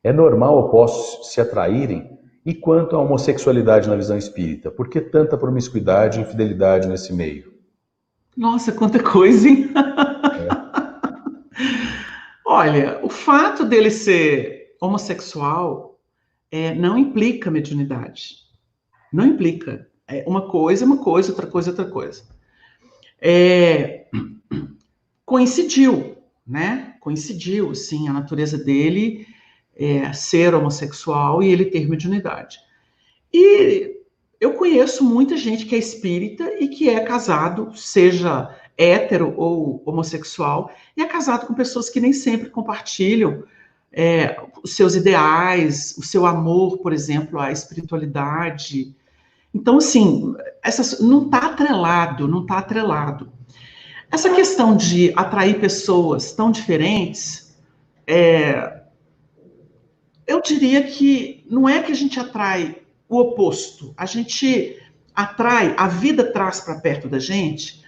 É normal opostos se atraírem e quanto à homossexualidade na visão espírita? Por que tanta promiscuidade e infidelidade nesse meio? Nossa, quanta coisa, hein? Olha, o fato dele ser homossexual não implica mediunidade. Não implica. Uma coisa, outra coisa, outra coisa. Coincidiu, né? Coincidiu, sim, a natureza dele ser homossexual e ele ter mediunidade. E eu conheço muita gente que é espírita e que é casado, seja hétero ou homossexual, e é casado com pessoas que nem sempre compartilham os seus ideais, o seu amor, por exemplo, à espiritualidade. Então, assim, não está atrelado, não está atrelado. Essa questão de atrair pessoas tão diferentes, eu diria que não é que a gente atrai o oposto, a gente atrai, a vida traz para perto da gente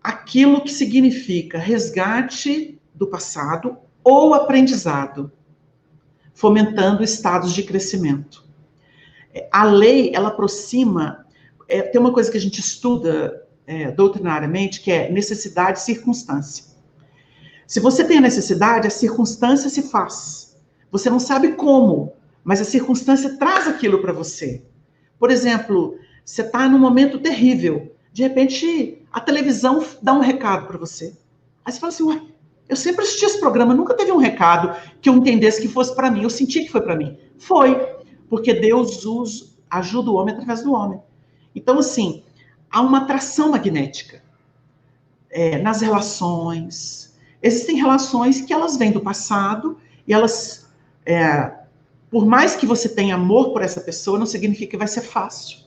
aquilo que significa resgate do passado ou aprendizado, fomentando estados de crescimento. A lei, ela aproxima, tem uma coisa que a gente estuda doutrinariamente, que é necessidade e circunstância. Se você tem a necessidade, a circunstância se faz. Você não sabe como, mas a circunstância traz aquilo para você. Por exemplo, você está num momento terrível, de repente a televisão dá um recado para você. Aí você fala assim, ué, eu sempre assisti esse programa, nunca teve um recado que eu entendesse que fosse para mim, eu senti que foi para mim. Foi, porque Deus ajuda o homem através do homem. Então, assim, há uma atração magnética nas relações. Existem relações que elas vêm do passado e elas, por mais que você tenha amor por essa pessoa, não significa que vai ser fácil.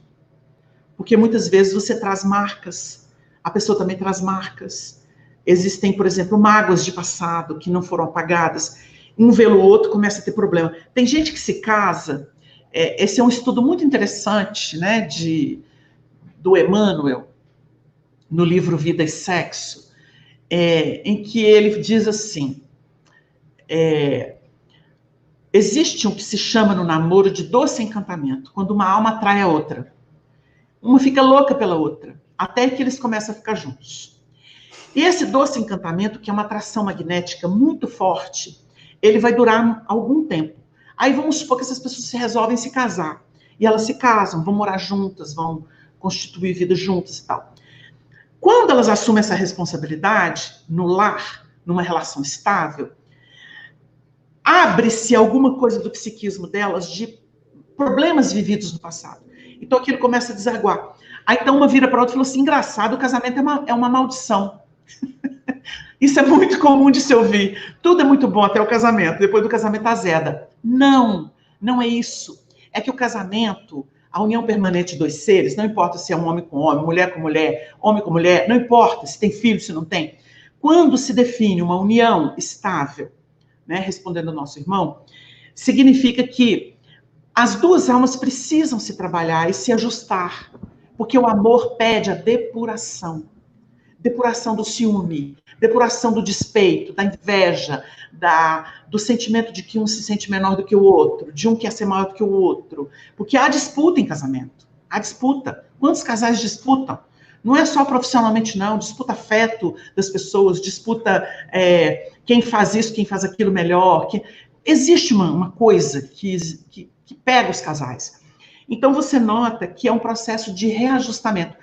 Porque muitas vezes você traz marcas, a pessoa também traz marcas. Existem, por exemplo, mágoas de passado que não foram apagadas. Um vê o outro, começa a ter problema. Tem gente que se casa, esse é um estudo muito interessante, né, do Emmanuel, no livro Vida e Sexo, em que ele diz assim, existe um que se chama no namoro de doce encantamento, quando uma alma atrai a outra. Uma fica louca pela outra, até que eles começam a ficar juntos. E esse doce encantamento, que é uma atração magnética muito forte, ele vai durar algum tempo. Aí vamos supor que essas pessoas se resolvem se casar. E elas se casam, vão morar juntas, vão constituir vida juntas e tal. Quando elas assumem essa responsabilidade no lar, numa relação estável, abre-se alguma coisa do psiquismo delas de problemas vividos no passado. Então aquilo começa a desaguar. Aí então uma vira para outra e fala assim, engraçado, o casamento é uma maldição. Isso é muito comum de se ouvir. Tudo é muito bom até o casamento, depois do casamento azeda. Não, não é isso. É que o casamento, a união permanente de dois seres, não importa se é um homem com homem, mulher com mulher, homem com mulher, não importa se tem filho, se não tem. Quando se define uma união estável, né, respondendo ao nosso irmão, significa que as duas almas precisam se trabalhar e se ajustar, porque o amor pede a depuração. Depuração do ciúme, depuração do despeito, da inveja, do sentimento de que um se sente menor do que o outro, de um quer ser maior do que o outro. Porque há disputa em casamento. Há disputa. Quantos casais disputam? Não é só profissionalmente, não. Disputa afeto das pessoas, disputa quem faz isso, quem faz aquilo melhor. Existe uma coisa que pega os casais. Então você nota que é um processo de reajustamento.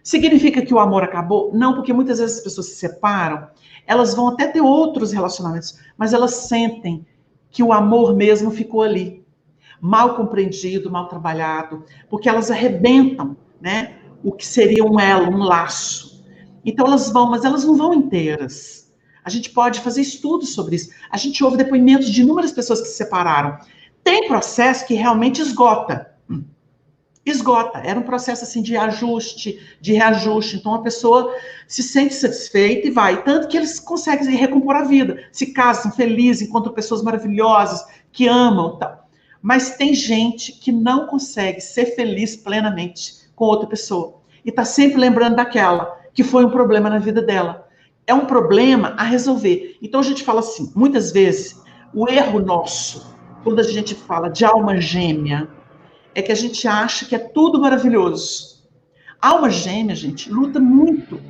Significa que o amor acabou? Não, porque muitas vezes as pessoas se separam, elas vão até ter outros relacionamentos, mas elas sentem que o amor mesmo ficou ali, mal compreendido, mal trabalhado, porque elas arrebentam, né, o que seria um elo, um laço. Então elas vão, mas elas não vão inteiras. A gente pode fazer estudos sobre isso. A gente ouve depoimentos de inúmeras pessoas que se separaram. Tem processo que realmente esgota. Era um processo assim de ajuste, de reajuste. Então a pessoa se sente satisfeita e vai. Tanto que eles conseguem recompor a vida. Se casam felizes, encontram pessoas maravilhosas, que amam e tal. Mas tem gente que não consegue ser feliz plenamente com outra pessoa. E está sempre lembrando daquela, que foi um problema na vida dela. É um problema a resolver. Então a gente fala assim, muitas vezes, o erro nosso, quando a gente fala de alma gêmea, é que a gente acha que é tudo maravilhoso. A alma gêmea, gente, luta muito.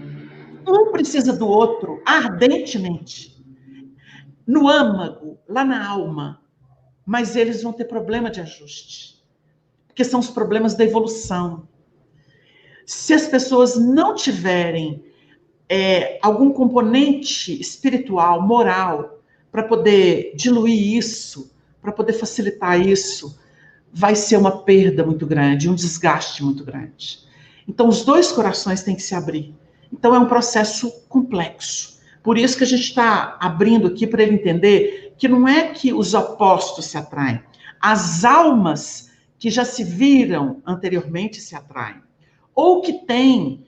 Um precisa do outro ardentemente. No âmago, lá na alma. Mas eles vão ter problema de ajuste. Porque são os problemas da evolução. Se as pessoas não tiverem algum componente espiritual, moral, para poder diluir isso, para poder facilitar isso, vai ser uma perda muito grande, um desgaste muito grande. Então, os dois corações têm que se abrir. Então, é um processo complexo. Por isso que a gente está abrindo aqui para ele entender que não é que os opostos se atraem. As almas que já se viram anteriormente se atraem. Ou que têm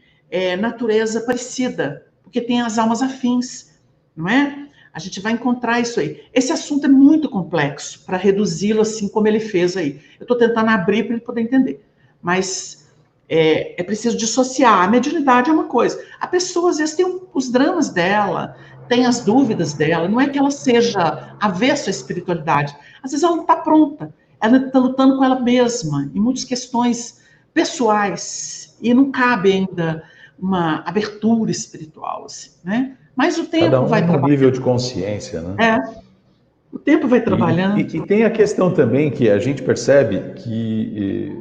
natureza parecida, porque tem as almas afins, não é? A gente vai encontrar isso aí. Esse assunto é muito complexo para reduzi-lo assim como ele fez aí. Eu estou tentando abrir para ele poder entender. Mas é preciso dissociar. A mediunidade é uma coisa. A pessoa, às vezes, tem os dramas dela, tem as dúvidas dela. Não é que ela seja avessa à espiritualidade. Às vezes ela não está pronta. Ela está lutando com ela mesma, em muitas questões pessoais. E não cabe ainda uma abertura espiritual, assim, né? Mas o tempo vai trabalhando. Nível de consciência, né? O tempo vai trabalhando. E tem a questão também que a gente percebe que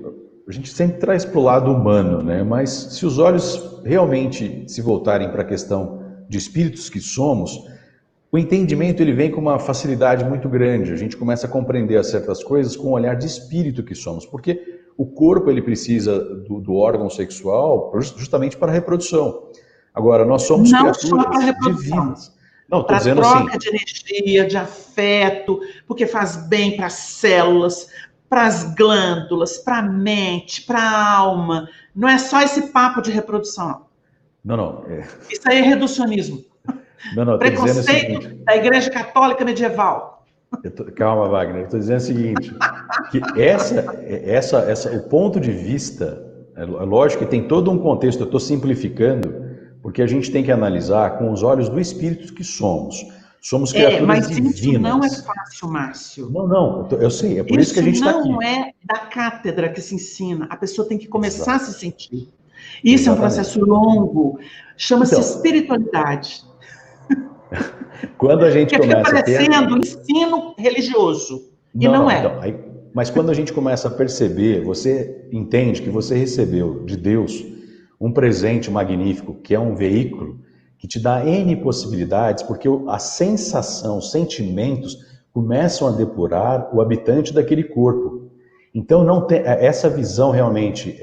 a gente sempre traz para o lado humano, né? Mas se os olhos realmente se voltarem para a questão de espíritos que somos, o entendimento ele vem com uma facilidade muito grande. A gente começa a compreender certas coisas com o olhar de espírito que somos, porque o corpo ele precisa do órgão sexual justamente para a reprodução. Agora, nós somos criaturas divinas. Não, estou dizendo assim. Para troca de energia, de afeto, porque faz bem para as células, para as glândulas, para a mente, para a alma. Não é só esse papo de reprodução, não. Não. Isso aí é reducionismo. Não, preconceito da Igreja Católica medieval. Calma, Wagner. Eu estou dizendo o seguinte, que o ponto de vista, é lógico que tem todo um contexto, eu estou simplificando, porque a gente tem que analisar com os olhos do espírito que somos. Somos criaturas divinas. Mas isso não é fácil, Márcio. Não, eu sei, é por isso que a gente está aqui. Isso não é da cátedra que se ensina, a pessoa tem que começar a se sentir. Isso é um processo longo, chama-se espiritualidade. Quando a gente começa fica parecendo ensino religioso, e não é. Mas quando a gente começa a perceber, você entende que você recebeu de Deus um presente magnífico, que é um veículo que te dá N possibilidades, porque a sensação, os sentimentos começam a depurar o habitante daquele corpo. Então não tem essa visão realmente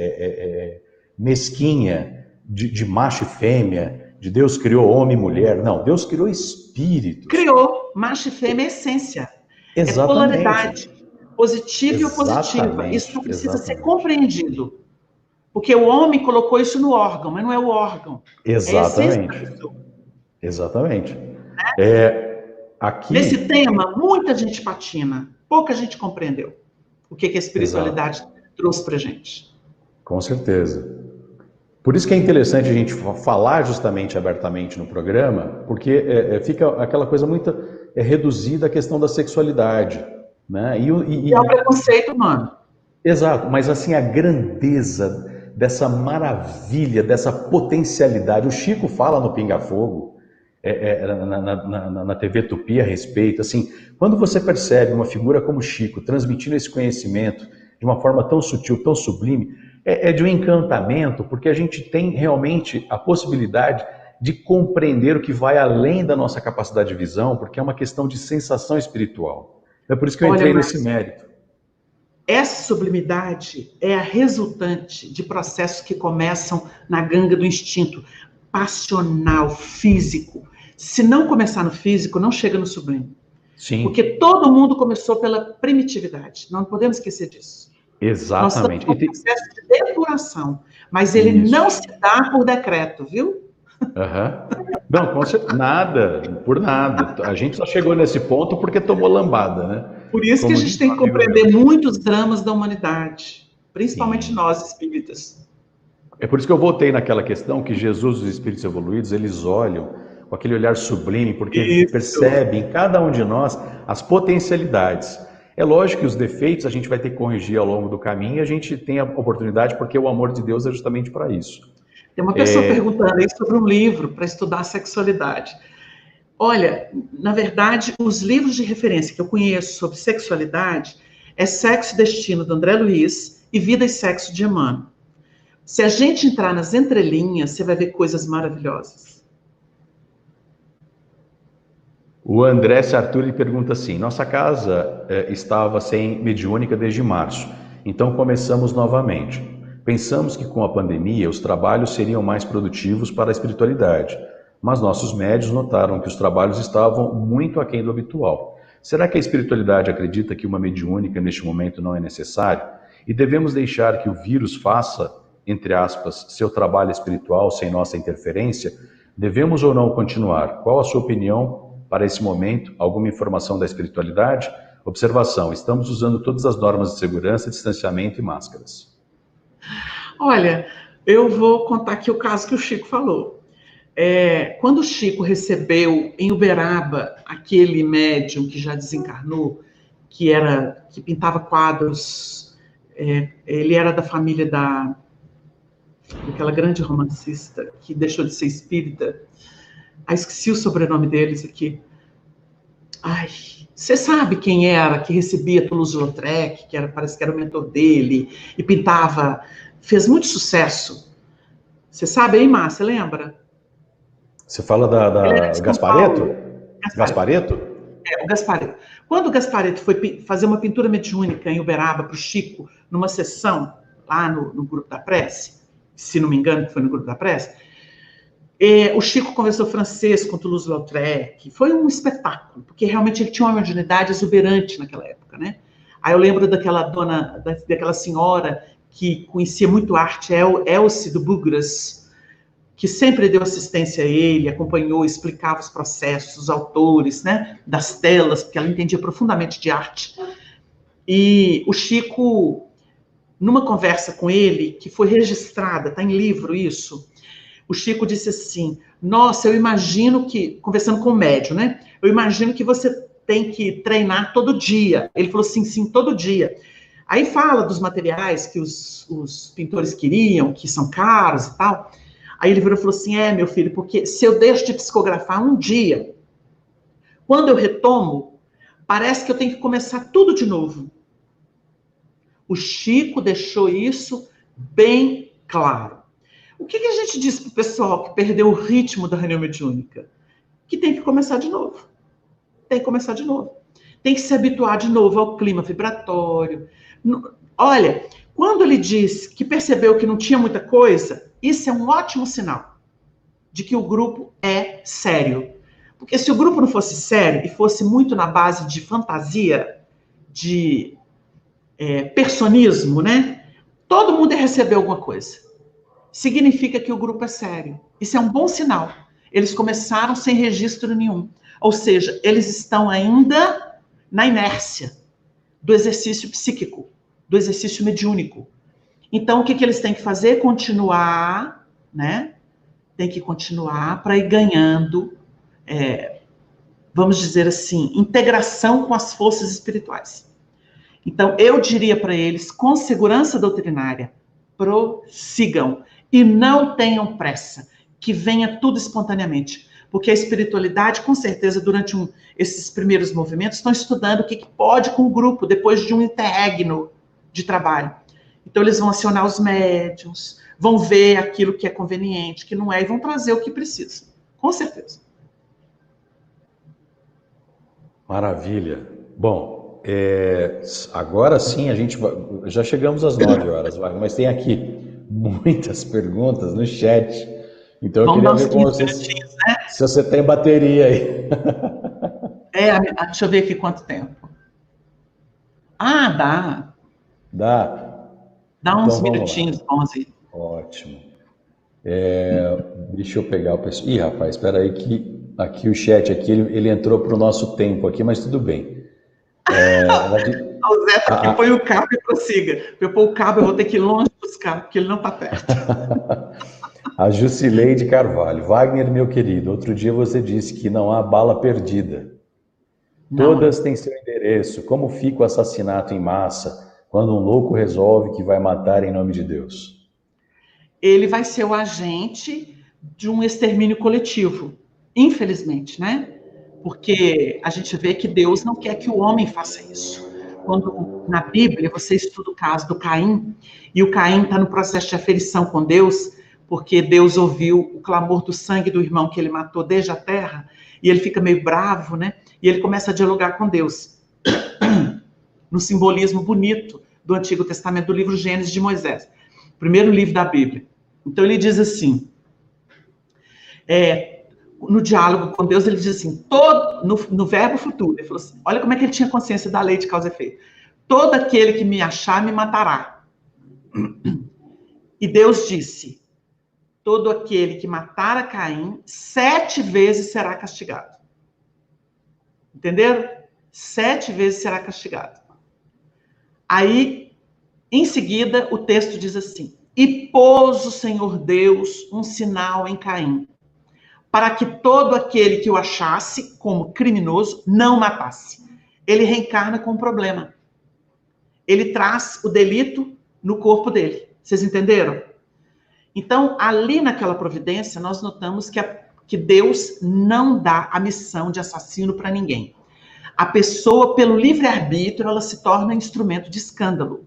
mesquinha de macho e fêmea, de Deus criou homem e mulher. Não, Deus criou espíritos. Criou, macho e fêmea é essência. Exatamente. É polaridade, positiva e opositiva. Isso precisa ser compreendido. Porque o homem colocou isso no órgão, mas não é o órgão. Exatamente. Exatamente. Aqui... Nesse tema, muita gente patina, pouca gente compreendeu o que a espiritualidade trouxe para a gente. Com certeza. Por isso que é interessante a gente falar justamente abertamente no programa, porque fica aquela coisa muito reduzida à questão da sexualidade, né? E é o preconceito humano. Exato, mas assim, a grandeza dessa maravilha, dessa potencialidade. O Chico fala no Pinga Fogo, na TV Tupi a respeito, assim, quando você percebe uma figura como Chico transmitindo esse conhecimento de uma forma tão sutil, tão sublime, é de um encantamento, porque a gente tem realmente a possibilidade de compreender o que vai além da nossa capacidade de visão, porque é uma questão de sensação espiritual. É por isso que eu entrei nesse mérito. Essa sublimidade é a resultante de processos que começam na ganga do instinto passional, físico. Se não começar no físico, não chega no sublime. Sim. Porque todo mundo começou pela primitividade. Não podemos esquecer disso. Exatamente. Nós estamos no processo de depuração, mas ele não se dá por decreto, viu? Não, com certeza, nada, por nada. A gente só chegou nesse ponto porque tomou lambada, né? Por isso que a gente tem que compreender muitos dramas da humanidade, principalmente nós espíritas. É por isso que eu voltei naquela questão que Jesus e os espíritos evoluídos, eles olham com aquele olhar sublime, porque eles percebem em cada um de nós as potencialidades. É lógico que os defeitos a gente vai ter que corrigir ao longo do caminho e a gente tem a oportunidade porque o amor de Deus é justamente para isso. Tem uma pessoa perguntando aí sobre um livro para estudar a sexualidade. Olha, na verdade, os livros de referência que eu conheço sobre sexualidade é Sexo e Destino, do André Luiz, e Vida e Sexo, de Emmanuel. Se a gente entrar nas entrelinhas, você vai ver coisas maravilhosas. O André Sartori pergunta assim: nossa casa estava sem mediúnica desde março, então começamos novamente. Pensamos que com a pandemia os trabalhos seriam mais produtivos para a espiritualidade, mas nossos médios notaram que os trabalhos estavam muito aquém do habitual. Será que a espiritualidade acredita que uma mediúnica neste momento não é necessário? E devemos deixar que o vírus faça, entre aspas, seu trabalho espiritual sem nossa interferência? Devemos ou não continuar? Qual a sua opinião para esse momento? Alguma informação da espiritualidade? Observação: estamos usando todas as normas de segurança, distanciamento e máscaras. Olha, eu vou contar aqui o caso que o Chico falou. Quando o Chico recebeu em Uberaba aquele médium que já desencarnou, que pintava quadros, ele era da família daquela grande romancista que deixou de ser espírita. Esqueci o sobrenome deles aqui. Você sabe quem era que recebia Toulouse-Lautrec, parece que era o mentor dele, e pintava, fez muito sucesso. Você sabe aí, Márcia, lembra? Você fala da Gasparetto? Gasparetto? O Gasparetto. Quando o Gasparetto foi fazer uma pintura mediúnica em Uberaba para o Chico, numa sessão lá no Grupo da Prece, se não me engano, que foi no Grupo da Prece, o Chico conversou francês com Toulouse-Lautrec. Foi um espetáculo, porque realmente ele tinha uma mediunidade exuberante naquela época, né? Aí eu lembro daquela senhora que conhecia muito arte, Elce do Bugras, que sempre deu assistência a ele, acompanhou, explicava os processos, os autores, né, das telas, porque ela entendia profundamente de arte. E o Chico, numa conversa com ele, que foi registrada, está em livro isso, o Chico disse assim: nossa, eu imagino que, conversando com o médium, né, eu imagino que você tem que treinar todo dia. Ele falou assim, sim, todo dia. Aí fala dos materiais que os pintores queriam, que são caros e tal. Aí ele virou e falou assim: meu filho, porque se eu deixo de psicografar um dia, quando eu retomo, parece que eu tenho que começar tudo de novo. O Chico deixou isso bem claro. O que a gente diz para o pessoal que perdeu o ritmo da reunião mediúnica? Que tem que começar de novo. Tem que começar de novo. Tem que se habituar de novo ao clima vibratório. Olha, quando ele diz que percebeu que não tinha muita coisa, isso é um ótimo sinal de que o grupo é sério. Porque se o grupo não fosse sério e fosse muito na base de fantasia, de personismo, né? Todo mundo ia receber alguma coisa. Significa que o grupo é sério. Isso é um bom sinal. Eles começaram sem registro nenhum. Ou seja, eles estão ainda na inércia do exercício psíquico, do exercício mediúnico. Então, o que eles têm que fazer? Continuar, né? Tem que continuar para ir ganhando, vamos dizer assim, integração com as forças espirituais. Então, eu diria para eles, com segurança doutrinária, prossigam e não tenham pressa, que venha tudo espontaneamente. Porque a espiritualidade, com certeza, durante esses primeiros movimentos, estão estudando o que pode com o grupo, depois de um interregno de trabalho. Então, eles vão acionar os médiuns, vão ver aquilo que é conveniente, que não é, e vão trazer o que precisa. Com certeza. Maravilha. Bom, agora sim, já chegamos às 9 horas, mas tem aqui muitas perguntas no chat. Então, eu queria ver com você se você tem bateria aí. Deixa eu ver aqui quanto tempo. Dá. Dá uns minutinhos, 11. Ótimo. Deixa eu pegar o pessoal. Ih, rapaz, espera aí que aqui o chat aqui, ele entrou para o nosso tempo aqui, mas tudo bem. O Zé aqui, põe o cabo e prossiga. Eu pôr o cabo, eu vou ter que ir longe buscar, porque ele não está perto. A Jusileide Carvalho. Wagner, meu querido, outro dia você disse que não há bala perdida. Todas têm seu endereço. Como fica o assassinato em massa quando um louco resolve que vai matar em nome de Deus? Ele vai ser o agente de um extermínio coletivo, infelizmente, né? Porque a gente vê que Deus não quer que o homem faça isso. Quando na Bíblia você estuda o caso do Caim, e o Caim está no processo de aferição com Deus, porque Deus ouviu o clamor do sangue do irmão que ele matou desde a terra, e ele fica meio bravo, né? E ele começa a dialogar com Deus. No simbolismo bonito do Antigo Testamento, do livro Gênesis de Moisés. Primeiro livro da Bíblia. Então ele diz assim, no diálogo com Deus, ele diz assim, no verbo futuro, ele falou assim, olha como é que ele tinha consciência da lei de causa e efeito. Todo aquele que me achar, me matará. E Deus disse, todo aquele que matar a Caim, 7 vezes será castigado. Entenderam? 7 vezes será castigado. Aí, em seguida, o texto diz assim, e pôs o Senhor Deus um sinal em Caim, para que todo aquele que o achasse como criminoso não matasse. Ele reencarna com um problema. Ele traz o delito no corpo dele. Vocês entenderam? Então, ali naquela providência, nós notamos que Deus não dá a missão de assassino para ninguém. A pessoa, pelo livre-arbítrio, ela se torna instrumento de escândalo.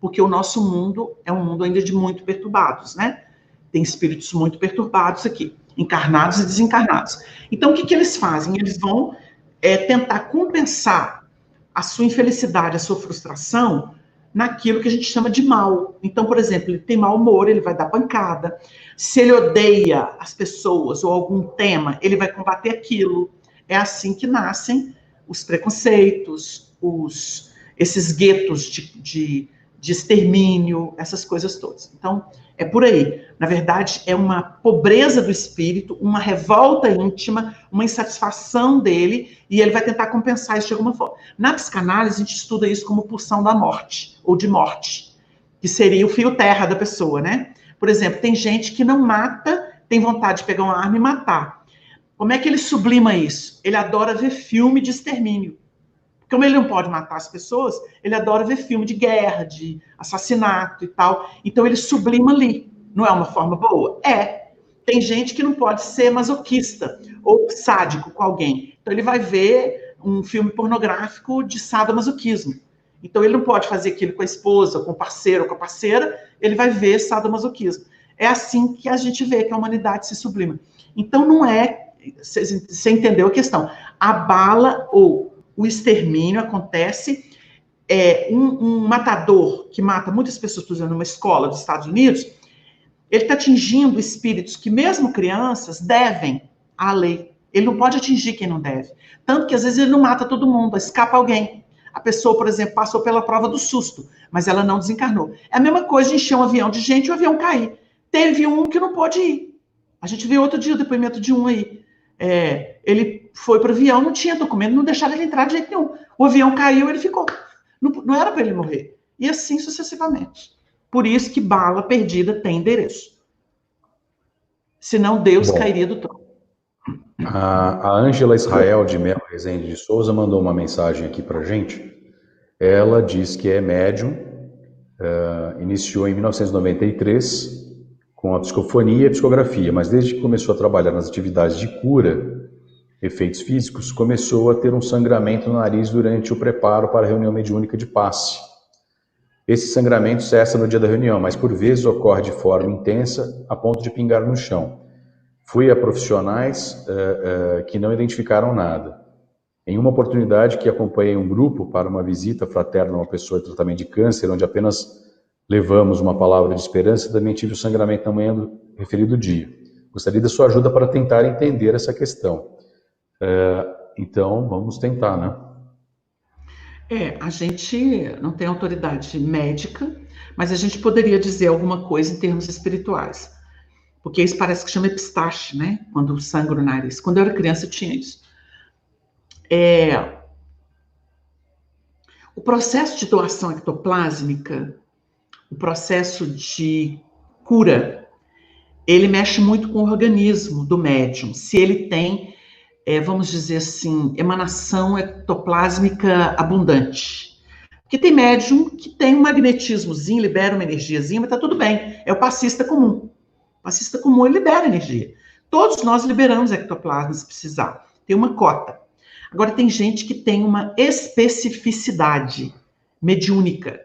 Porque o nosso mundo é um mundo ainda de muito perturbados, né? Tem espíritos muito perturbados aqui, encarnados e desencarnados. Então, o que eles fazem? Eles vão tentar compensar a sua infelicidade, a sua frustração, naquilo que a gente chama de mal. Então, por exemplo, ele tem mau humor, ele vai dar pancada. Se ele odeia as pessoas ou algum tema, ele vai combater aquilo. É assim que nascem os preconceitos, esses guetos de extermínio, essas coisas todas. Então, é por aí. Na verdade, é uma pobreza do espírito, uma revolta íntima, uma insatisfação dele, e ele vai tentar compensar isso de alguma forma. Na psicanálise, a gente estuda isso como pulsão da morte, ou de morte, que seria o fio terra da pessoa, né? Por exemplo, tem gente que não mata, tem vontade de pegar uma arma e matar. Como é que ele sublima isso? Ele adora ver filme de extermínio. Como ele não pode matar as pessoas, ele adora ver filme de guerra, de assassinato e tal. Então ele sublima ali. Não é uma forma boa? É. Tem gente que não pode ser masoquista ou sádico com alguém. Então ele vai ver um filme pornográfico de sadomasoquismo. Então ele não pode fazer aquilo com a esposa, com o parceiro ou com a parceira, ele vai ver sadomasoquismo. É assim que a gente vê que a humanidade se sublima. Então não é... Você entendeu a questão? A bala ou o extermínio acontece, um matador que mata muitas pessoas, por exemplo, numa escola dos Estados Unidos, ele está atingindo espíritos que, mesmo crianças, devem à lei. Ele não pode atingir quem não deve. Tanto que, às vezes, ele não mata todo mundo, escapa alguém. A pessoa, por exemplo, passou pela prova do susto, mas ela não desencarnou. É a mesma coisa de encher um avião de gente e o avião cair. Teve um que não pôde ir. A gente viu outro dia o depoimento de um aí. Ele foi para o avião, não tinha documento, não deixaram ele entrar de jeito nenhum. O avião caiu, ele ficou. Não era para ele morrer. E assim sucessivamente. Por isso que bala perdida tem endereço. Senão Deus cairia do trono. A Ângela Israel de Melo Rezende de Souza mandou uma mensagem aqui para gente. Ela diz que é médium, iniciou em 1993 com a psicofonia e a psicografia, mas desde que começou a trabalhar nas atividades de cura, efeitos físicos, começou a ter um sangramento no nariz durante o preparo para a reunião mediúnica de passe. Esse sangramento cessa no dia da reunião, mas por vezes ocorre de forma intensa a ponto de pingar no chão. Fui a profissionais que não identificaram nada. Em uma oportunidade que acompanhei um grupo para uma visita fraterna a uma pessoa em tratamento de câncer, onde apenas levamos uma palavra de esperança, também tive o sangramento na manhã do referido dia. Gostaria da sua ajuda para tentar entender essa questão. Então, vamos tentar, né? A gente não tem autoridade médica, mas a gente poderia dizer alguma coisa em termos espirituais. Porque isso parece que chama epistaxe, né? Quando sangra o nariz. Quando eu era criança, eu tinha isso. O processo de doação ectoplásmica, o processo de cura, ele mexe muito com o organismo do médium. Se ele tem, vamos dizer assim, emanação ectoplásmica abundante. Porque tem médium que tem um magnetismozinho, libera uma energiazinha, mas tá tudo bem. É o passista comum. O passista comum, ele libera energia. Todos nós liberamos ectoplasma se precisar. Tem uma cota. Agora, tem gente que tem uma especificidade mediúnica,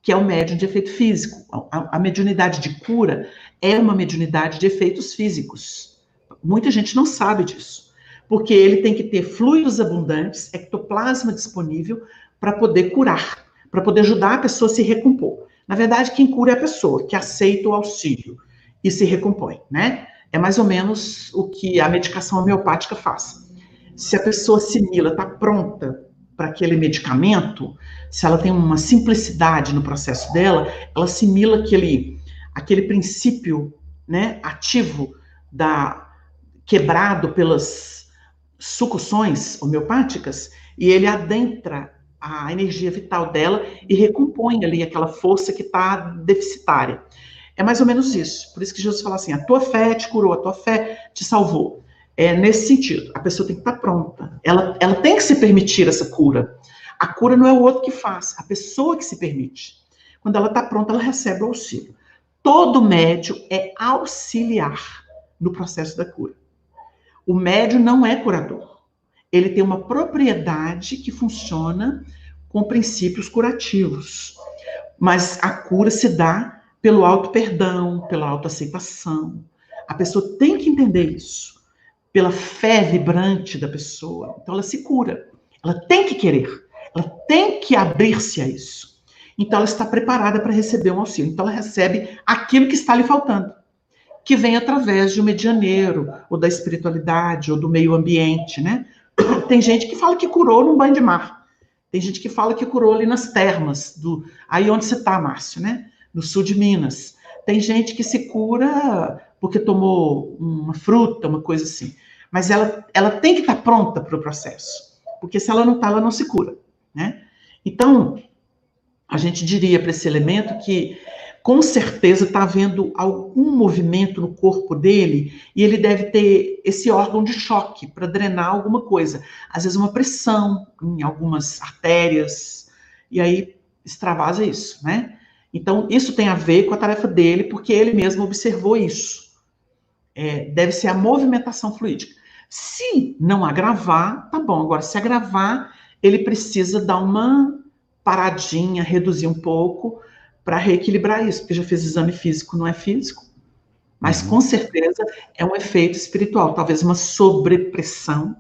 que é o médium de efeito físico. A mediunidade de cura é uma mediunidade de efeitos físicos. Muita gente não sabe disso. Porque ele tem que ter fluidos abundantes, ectoplasma disponível para poder curar, para poder ajudar a pessoa a se recompor. Na verdade, quem cura é a pessoa que aceita o auxílio e se recompõe, né? É mais ou menos o que a medicação homeopática faz. Se a pessoa assimila, está pronta para aquele medicamento, se ela tem uma simplicidade no processo dela, ela assimila aquele princípio, né, ativo quebrado pelas sucções homeopáticas, e ele adentra a energia vital dela e recompõe ali aquela força que está deficitária. É mais ou menos isso. Por isso que Jesus fala assim, a tua fé te curou, a tua fé te salvou. É nesse sentido. A pessoa tem que estar pronta. Ela tem que se permitir essa cura. A cura não é o outro que faz, a pessoa que se permite. Quando ela está pronta, ela recebe o auxílio. Todo médium é auxiliar no processo da cura. O médium não é curador. Ele tem uma propriedade que funciona com princípios curativos. Mas a cura se dá pelo auto-perdão, pela autoaceitação. A pessoa tem que entender isso. Pela fé vibrante da pessoa. Então ela se cura. Ela tem que querer. Ela tem que abrir-se a isso. Então ela está preparada para receber um auxílio. Então ela recebe aquilo que está lhe faltando. Que vem através de um medianeiro, ou da espiritualidade, ou do meio ambiente, né? Tem gente que fala que curou num banho de mar. Tem gente que fala que curou ali nas termas, aí onde você está, Márcio, né? No sul de Minas. Tem gente que se cura porque tomou uma fruta, uma coisa assim. Mas ela tem que estar pronta para o processo. Porque se ela não está, ela não se cura, né? Então, a gente diria para esse elemento que com certeza está havendo algum movimento no corpo dele e ele deve ter esse órgão de choque para drenar alguma coisa. Às vezes uma pressão em algumas artérias, e aí extravasa isso, né? Então, isso tem a ver com a tarefa dele, porque ele mesmo observou isso. Deve ser a movimentação fluídica. Se não agravar, tá bom. Agora, se agravar, ele precisa dar uma paradinha, reduzir um pouco, para reequilibrar isso, porque já fez exame físico, não é físico, mas com certeza é um efeito espiritual, talvez uma sobrepressão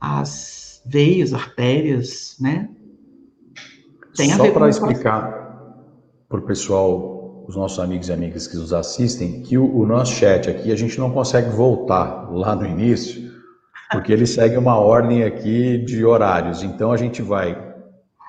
às veias, artérias, né? Tem a ver Só para com explicar para o pessoal, os nossos amigos e amigas que nos assistem, que o nosso chat aqui, a gente não consegue voltar lá no início, porque ele segue uma ordem aqui de horários, então a gente vai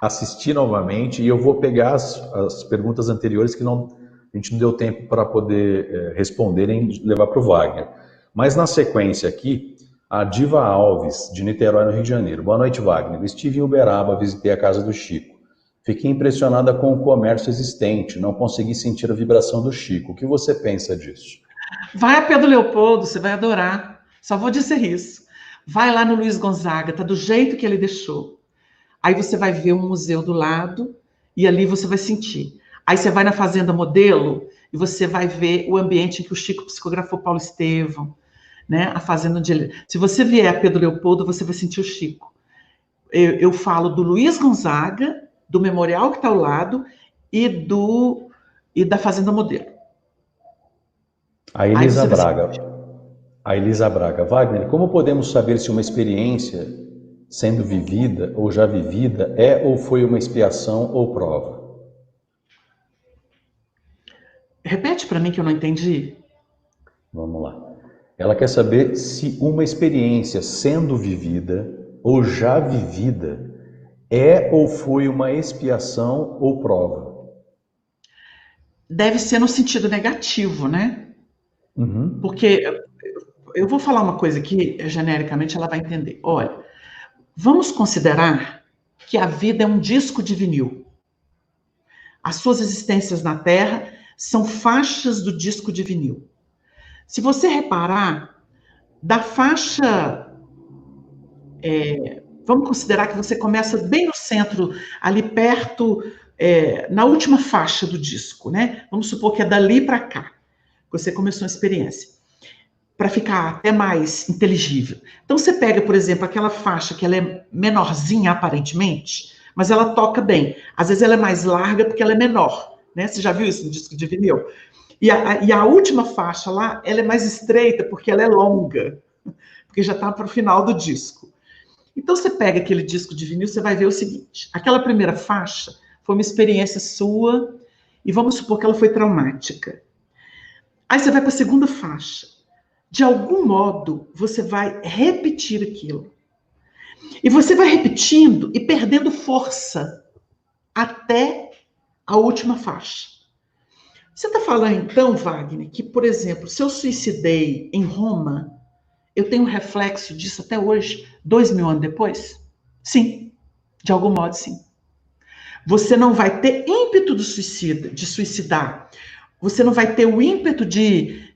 assistir novamente e eu vou pegar as perguntas anteriores que a gente não deu tempo para poder responder e levar para o Wagner. Mas na sequência aqui, a Diva Alves, de Niterói, no Rio de Janeiro. Boa noite, Wagner. Estive em Uberaba, visitei a casa do Chico. Fiquei impressionada com o comércio existente, não consegui sentir a vibração do Chico. O que você pensa disso? Vai a Pedro Leopoldo, você vai adorar. Só vou dizer isso. Vai lá no Luiz Gonzaga, tá do jeito que ele deixou. Aí você vai ver um museu do lado e ali você vai sentir. Aí você vai na Fazenda Modelo e você vai ver o ambiente em que o Chico psicografou Paulo Estevam, né? A fazenda onde ele... Se você vier a Pedro Leopoldo, você vai sentir o Chico. Eu falo do Luiz Gonzaga, do memorial que está ao lado e da Fazenda Modelo. A Elisa Braga. A Elisa Braga. Wagner, como podemos saber se uma experiência sendo vivida ou já vivida é ou foi uma expiação ou prova? Repete para mim que eu não entendi. Vamos lá. Ela quer saber se uma experiência sendo vivida ou já vivida é ou foi uma expiação ou prova? Deve ser no sentido negativo, né? Uhum. Porque eu vou falar uma coisa aqui, genericamente ela vai entender. Olha, vamos considerar que a vida é um disco de vinil. As suas existências na Terra são faixas do disco de vinil. Se você reparar, da faixa... vamos considerar que você começa bem no centro, ali perto, na última faixa do disco, né? Vamos supor que é dali para cá, que você começou a experiência. Para ficar até mais inteligível. Então você pega, por exemplo, aquela faixa que ela é menorzinha aparentemente, mas ela toca bem. Às vezes ela é mais larga porque ela é menor, né? Você já viu isso no disco de vinil? E a última faixa lá, ela é mais estreita porque ela é longa. porque já está para o final do disco. Então, você pega aquele disco de vinil, você vai ver o seguinte, aquela primeira faixa foi uma experiência sua, e vamos supor que ela foi traumática. Aí você vai para a segunda faixa. De algum modo, você vai repetir aquilo. E você vai repetindo e perdendo força até a última faixa. Você está falando, então, Wagner, que, por exemplo, se eu suicidei em Roma, eu tenho um reflexo disso até hoje, 2000 anos depois? Sim, de algum modo, sim. Você não vai ter ímpeto de suicidar. Você não vai ter o ímpeto de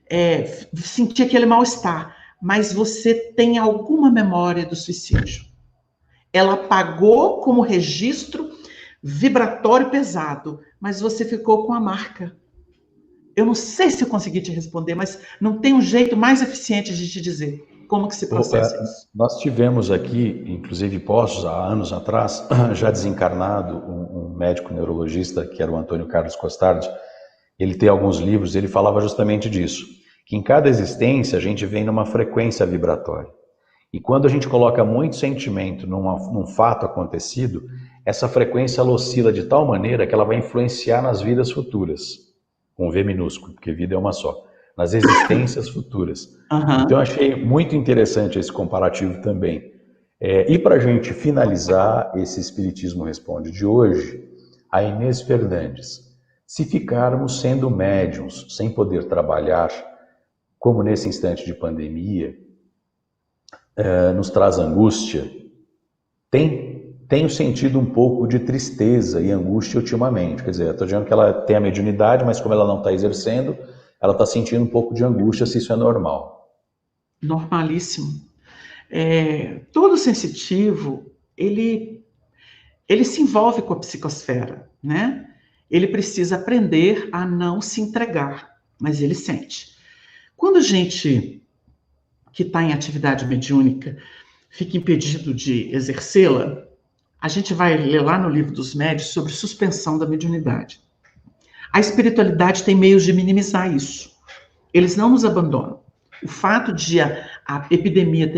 sentir aquele mal-estar, mas você tem alguma memória do suicídio. Ela apagou como registro vibratório pesado, mas você ficou com a marca. Eu não sei se eu consegui te responder, mas não tem um jeito mais eficiente de te dizer como que se processa isso. Nós tivemos aqui, inclusive postos há anos atrás, já desencarnado, um médico neurologista, que era o Antônio Carlos Costardi. Ele tem alguns livros, ele falava justamente disso, que em cada existência a gente vem numa frequência vibratória. E quando a gente coloca muito sentimento num fato acontecido, essa frequência ela oscila de tal maneira que ela vai influenciar nas vidas futuras, com V minúsculo, porque vida é uma só, nas existências futuras. Uhum. Então eu achei muito interessante esse comparativo também. E para a gente finalizar esse Espiritismo Responde de hoje, a Inês Fernandes. Se ficarmos sendo médiuns, sem poder trabalhar, como nesse instante de pandemia, nos traz angústia, tenho sentido um pouco de tristeza e angústia ultimamente. Quer dizer, eu estou dizendo que ela tem a mediunidade, mas como ela não está exercendo, ela está sentindo um pouco de angústia, se isso é normal. Normalíssimo. Todo sensitivo, ele se envolve com a psicosfera, né? Ele precisa aprender a não se entregar, mas ele sente. Quando a gente que está em atividade mediúnica fica impedido de exercê-la, a gente vai ler lá no Livro dos Médiuns sobre suspensão da mediunidade. A espiritualidade tem meios de minimizar isso. Eles não nos abandonam. O fato de a epidemia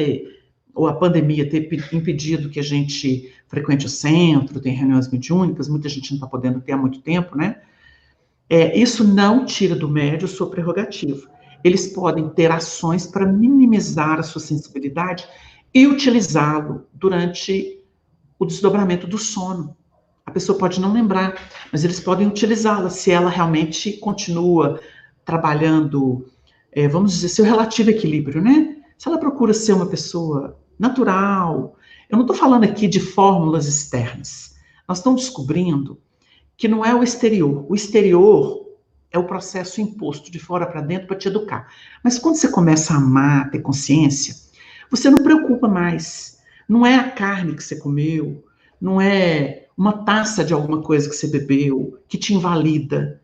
ou a pandemia ter impedido que a gente frequente o centro, tem reuniões mediúnicas, muita gente não está podendo ter há muito tempo, né? Isso não tira do médium sua prerrogativa. Eles podem ter ações para minimizar a sua sensibilidade e utilizá-lo durante o desdobramento do sono. A pessoa pode não lembrar, mas eles podem utilizá-la se ela realmente continua trabalhando, vamos dizer, seu relativo equilíbrio, né? Se ela procura ser uma pessoa natural, eu não estou falando aqui de fórmulas externas. Nós estamos descobrindo que não é o exterior. O exterior é o processo imposto de fora para dentro para te educar. Mas quando você começa a amar, ter consciência, você não preocupa mais. Não é a carne que você comeu, não é uma taça de alguma coisa que você bebeu que te invalida.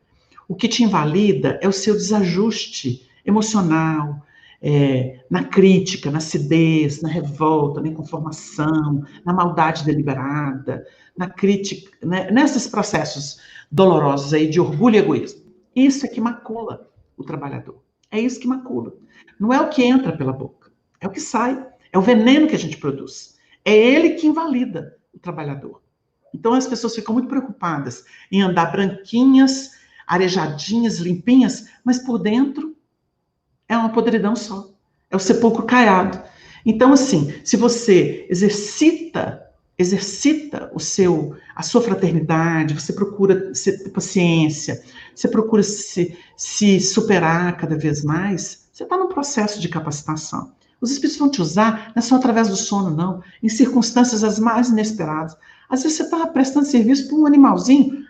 O que te invalida é o seu desajuste emocional, na crítica, na acidez, na revolta, na inconformação, na maldade deliberada, na crítica, né, nesses processos dolorosos aí de orgulho e egoísmo. Isso é que macula o trabalhador. É isso que macula. Não é o que entra pela boca, é o que sai, é o veneno que a gente produz. É ele que invalida o trabalhador. Então as pessoas ficam muito preocupadas em andar branquinhas, arejadinhas, limpinhas, mas por dentro é uma podridão só. É o sepulcro caiado. Então, assim, se você exercita a sua fraternidade, você procura ter paciência, você procura se superar cada vez mais, você está num processo de capacitação. Os espíritos vão te usar, não é só através do sono, não, em circunstâncias as mais inesperadas. Às vezes você está prestando serviço para um animalzinho,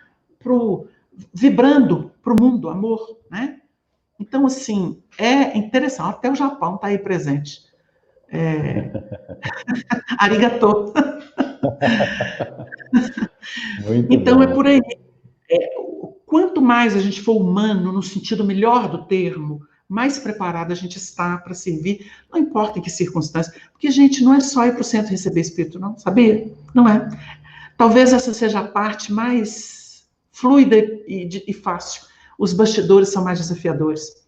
vibrando para o mundo, amor, né? Então, assim, é interessante. Até o Japão está aí presente. Arigatô. Então, é por aí. Quanto mais a gente for humano, no sentido melhor do termo, mais preparado a gente está para servir, não importa em que circunstância. Porque, gente, não é só ir para o centro receber espírito, não, sabia? Não é. Talvez essa seja a parte mais fluida e fácil. Os bastidores são mais desafiadores.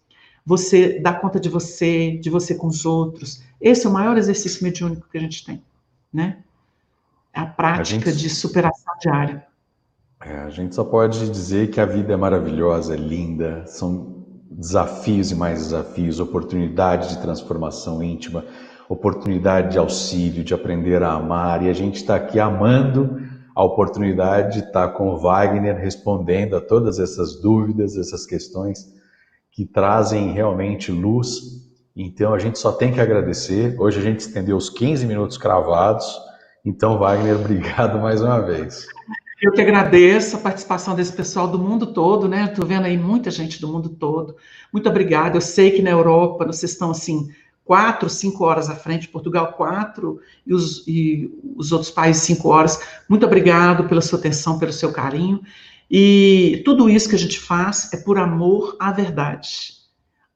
você dar conta de você com os outros. Esse é o maior exercício mediúnico que a gente tem, né? É a prática de superação diária. A gente só pode dizer que a vida é maravilhosa, é linda, são desafios e mais desafios, oportunidade de transformação íntima, oportunidade de auxílio, de aprender a amar, e a gente está aqui amando a oportunidade de estar com o Wagner respondendo a todas essas dúvidas, essas questões que trazem realmente luz. Então a gente só tem que agradecer. Hoje a gente estendeu os 15 minutos cravados. Então, Wagner, obrigado mais uma vez. Eu que agradeço a participação desse pessoal do mundo todo, né? Estou vendo aí muita gente do mundo todo. Muito obrigada. Eu sei que na Europa vocês estão assim 4, 5 horas à frente, Portugal 4 e os outros países 5 horas. Muito obrigado pela sua atenção, pelo seu carinho. E tudo isso que a gente faz é por amor à verdade.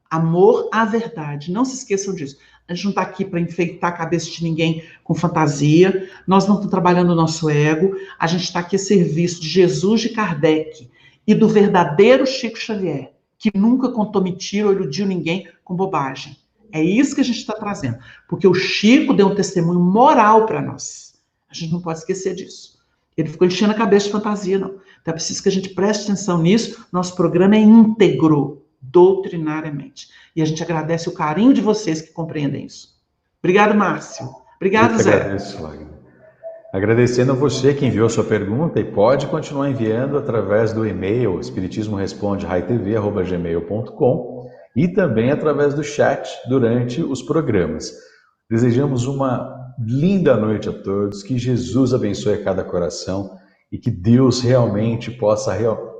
Amor à verdade. Não se esqueçam disso. A gente não está aqui para enfeitar a cabeça de ninguém com fantasia. Nós não estamos trabalhando o nosso ego. A gente está aqui a serviço de Jesus de Kardec e do verdadeiro Chico Xavier, que nunca contou mentira ou iludiu ninguém com bobagem. É isso que a gente está trazendo. Porque o Chico deu um testemunho moral para nós. A gente não pode esquecer disso. Ele ficou enchendo a cabeça de fantasia, não. Então é preciso que a gente preste atenção nisso. Nosso programa é íntegro, doutrinariamente. E a gente agradece o carinho de vocês que compreendem isso. Obrigado, Márcio. Obrigado, Zé. Agradeço, Wagner. Agradecendo a você que enviou sua pergunta e pode continuar enviando através do e-mail espiritismoresponde@gmail.com e também através do chat durante os programas. Desejamos uma linda noite a todos, que Jesus abençoe a cada coração e que Deus realmente possa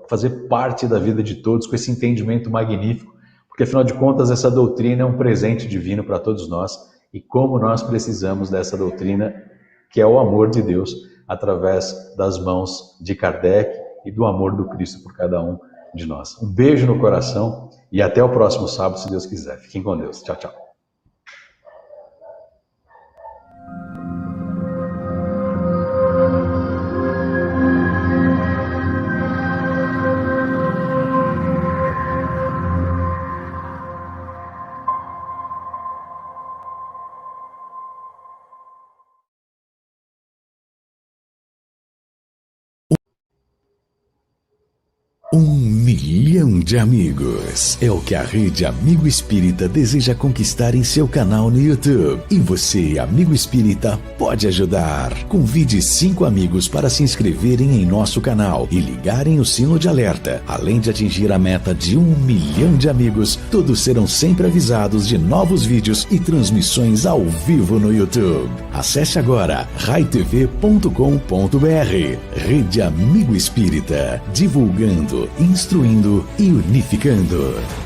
fazer parte da vida de todos com esse entendimento magnífico, porque afinal de contas essa doutrina é um presente divino para todos nós e como nós precisamos dessa doutrina que é o amor de Deus através das mãos de Kardec e do amor do Cristo por cada um de nós. Um beijo no coração e até o próximo sábado, se Deus quiser. Fiquem com Deus. Tchau, tchau. Milhão de amigos é o que a Rede Amigo Espírita deseja conquistar em seu canal no YouTube. E você, amigo espírita, pode ajudar. Convide 5 amigos para se inscreverem em nosso canal e ligarem o sino de alerta. Além de atingir a meta de 1 milhão de amigos, todos serão sempre avisados de novos vídeos e transmissões ao vivo no YouTube. Acesse agora raitv.com.br. Rede Amigo Espírita, divulgando, instruindo e unificando.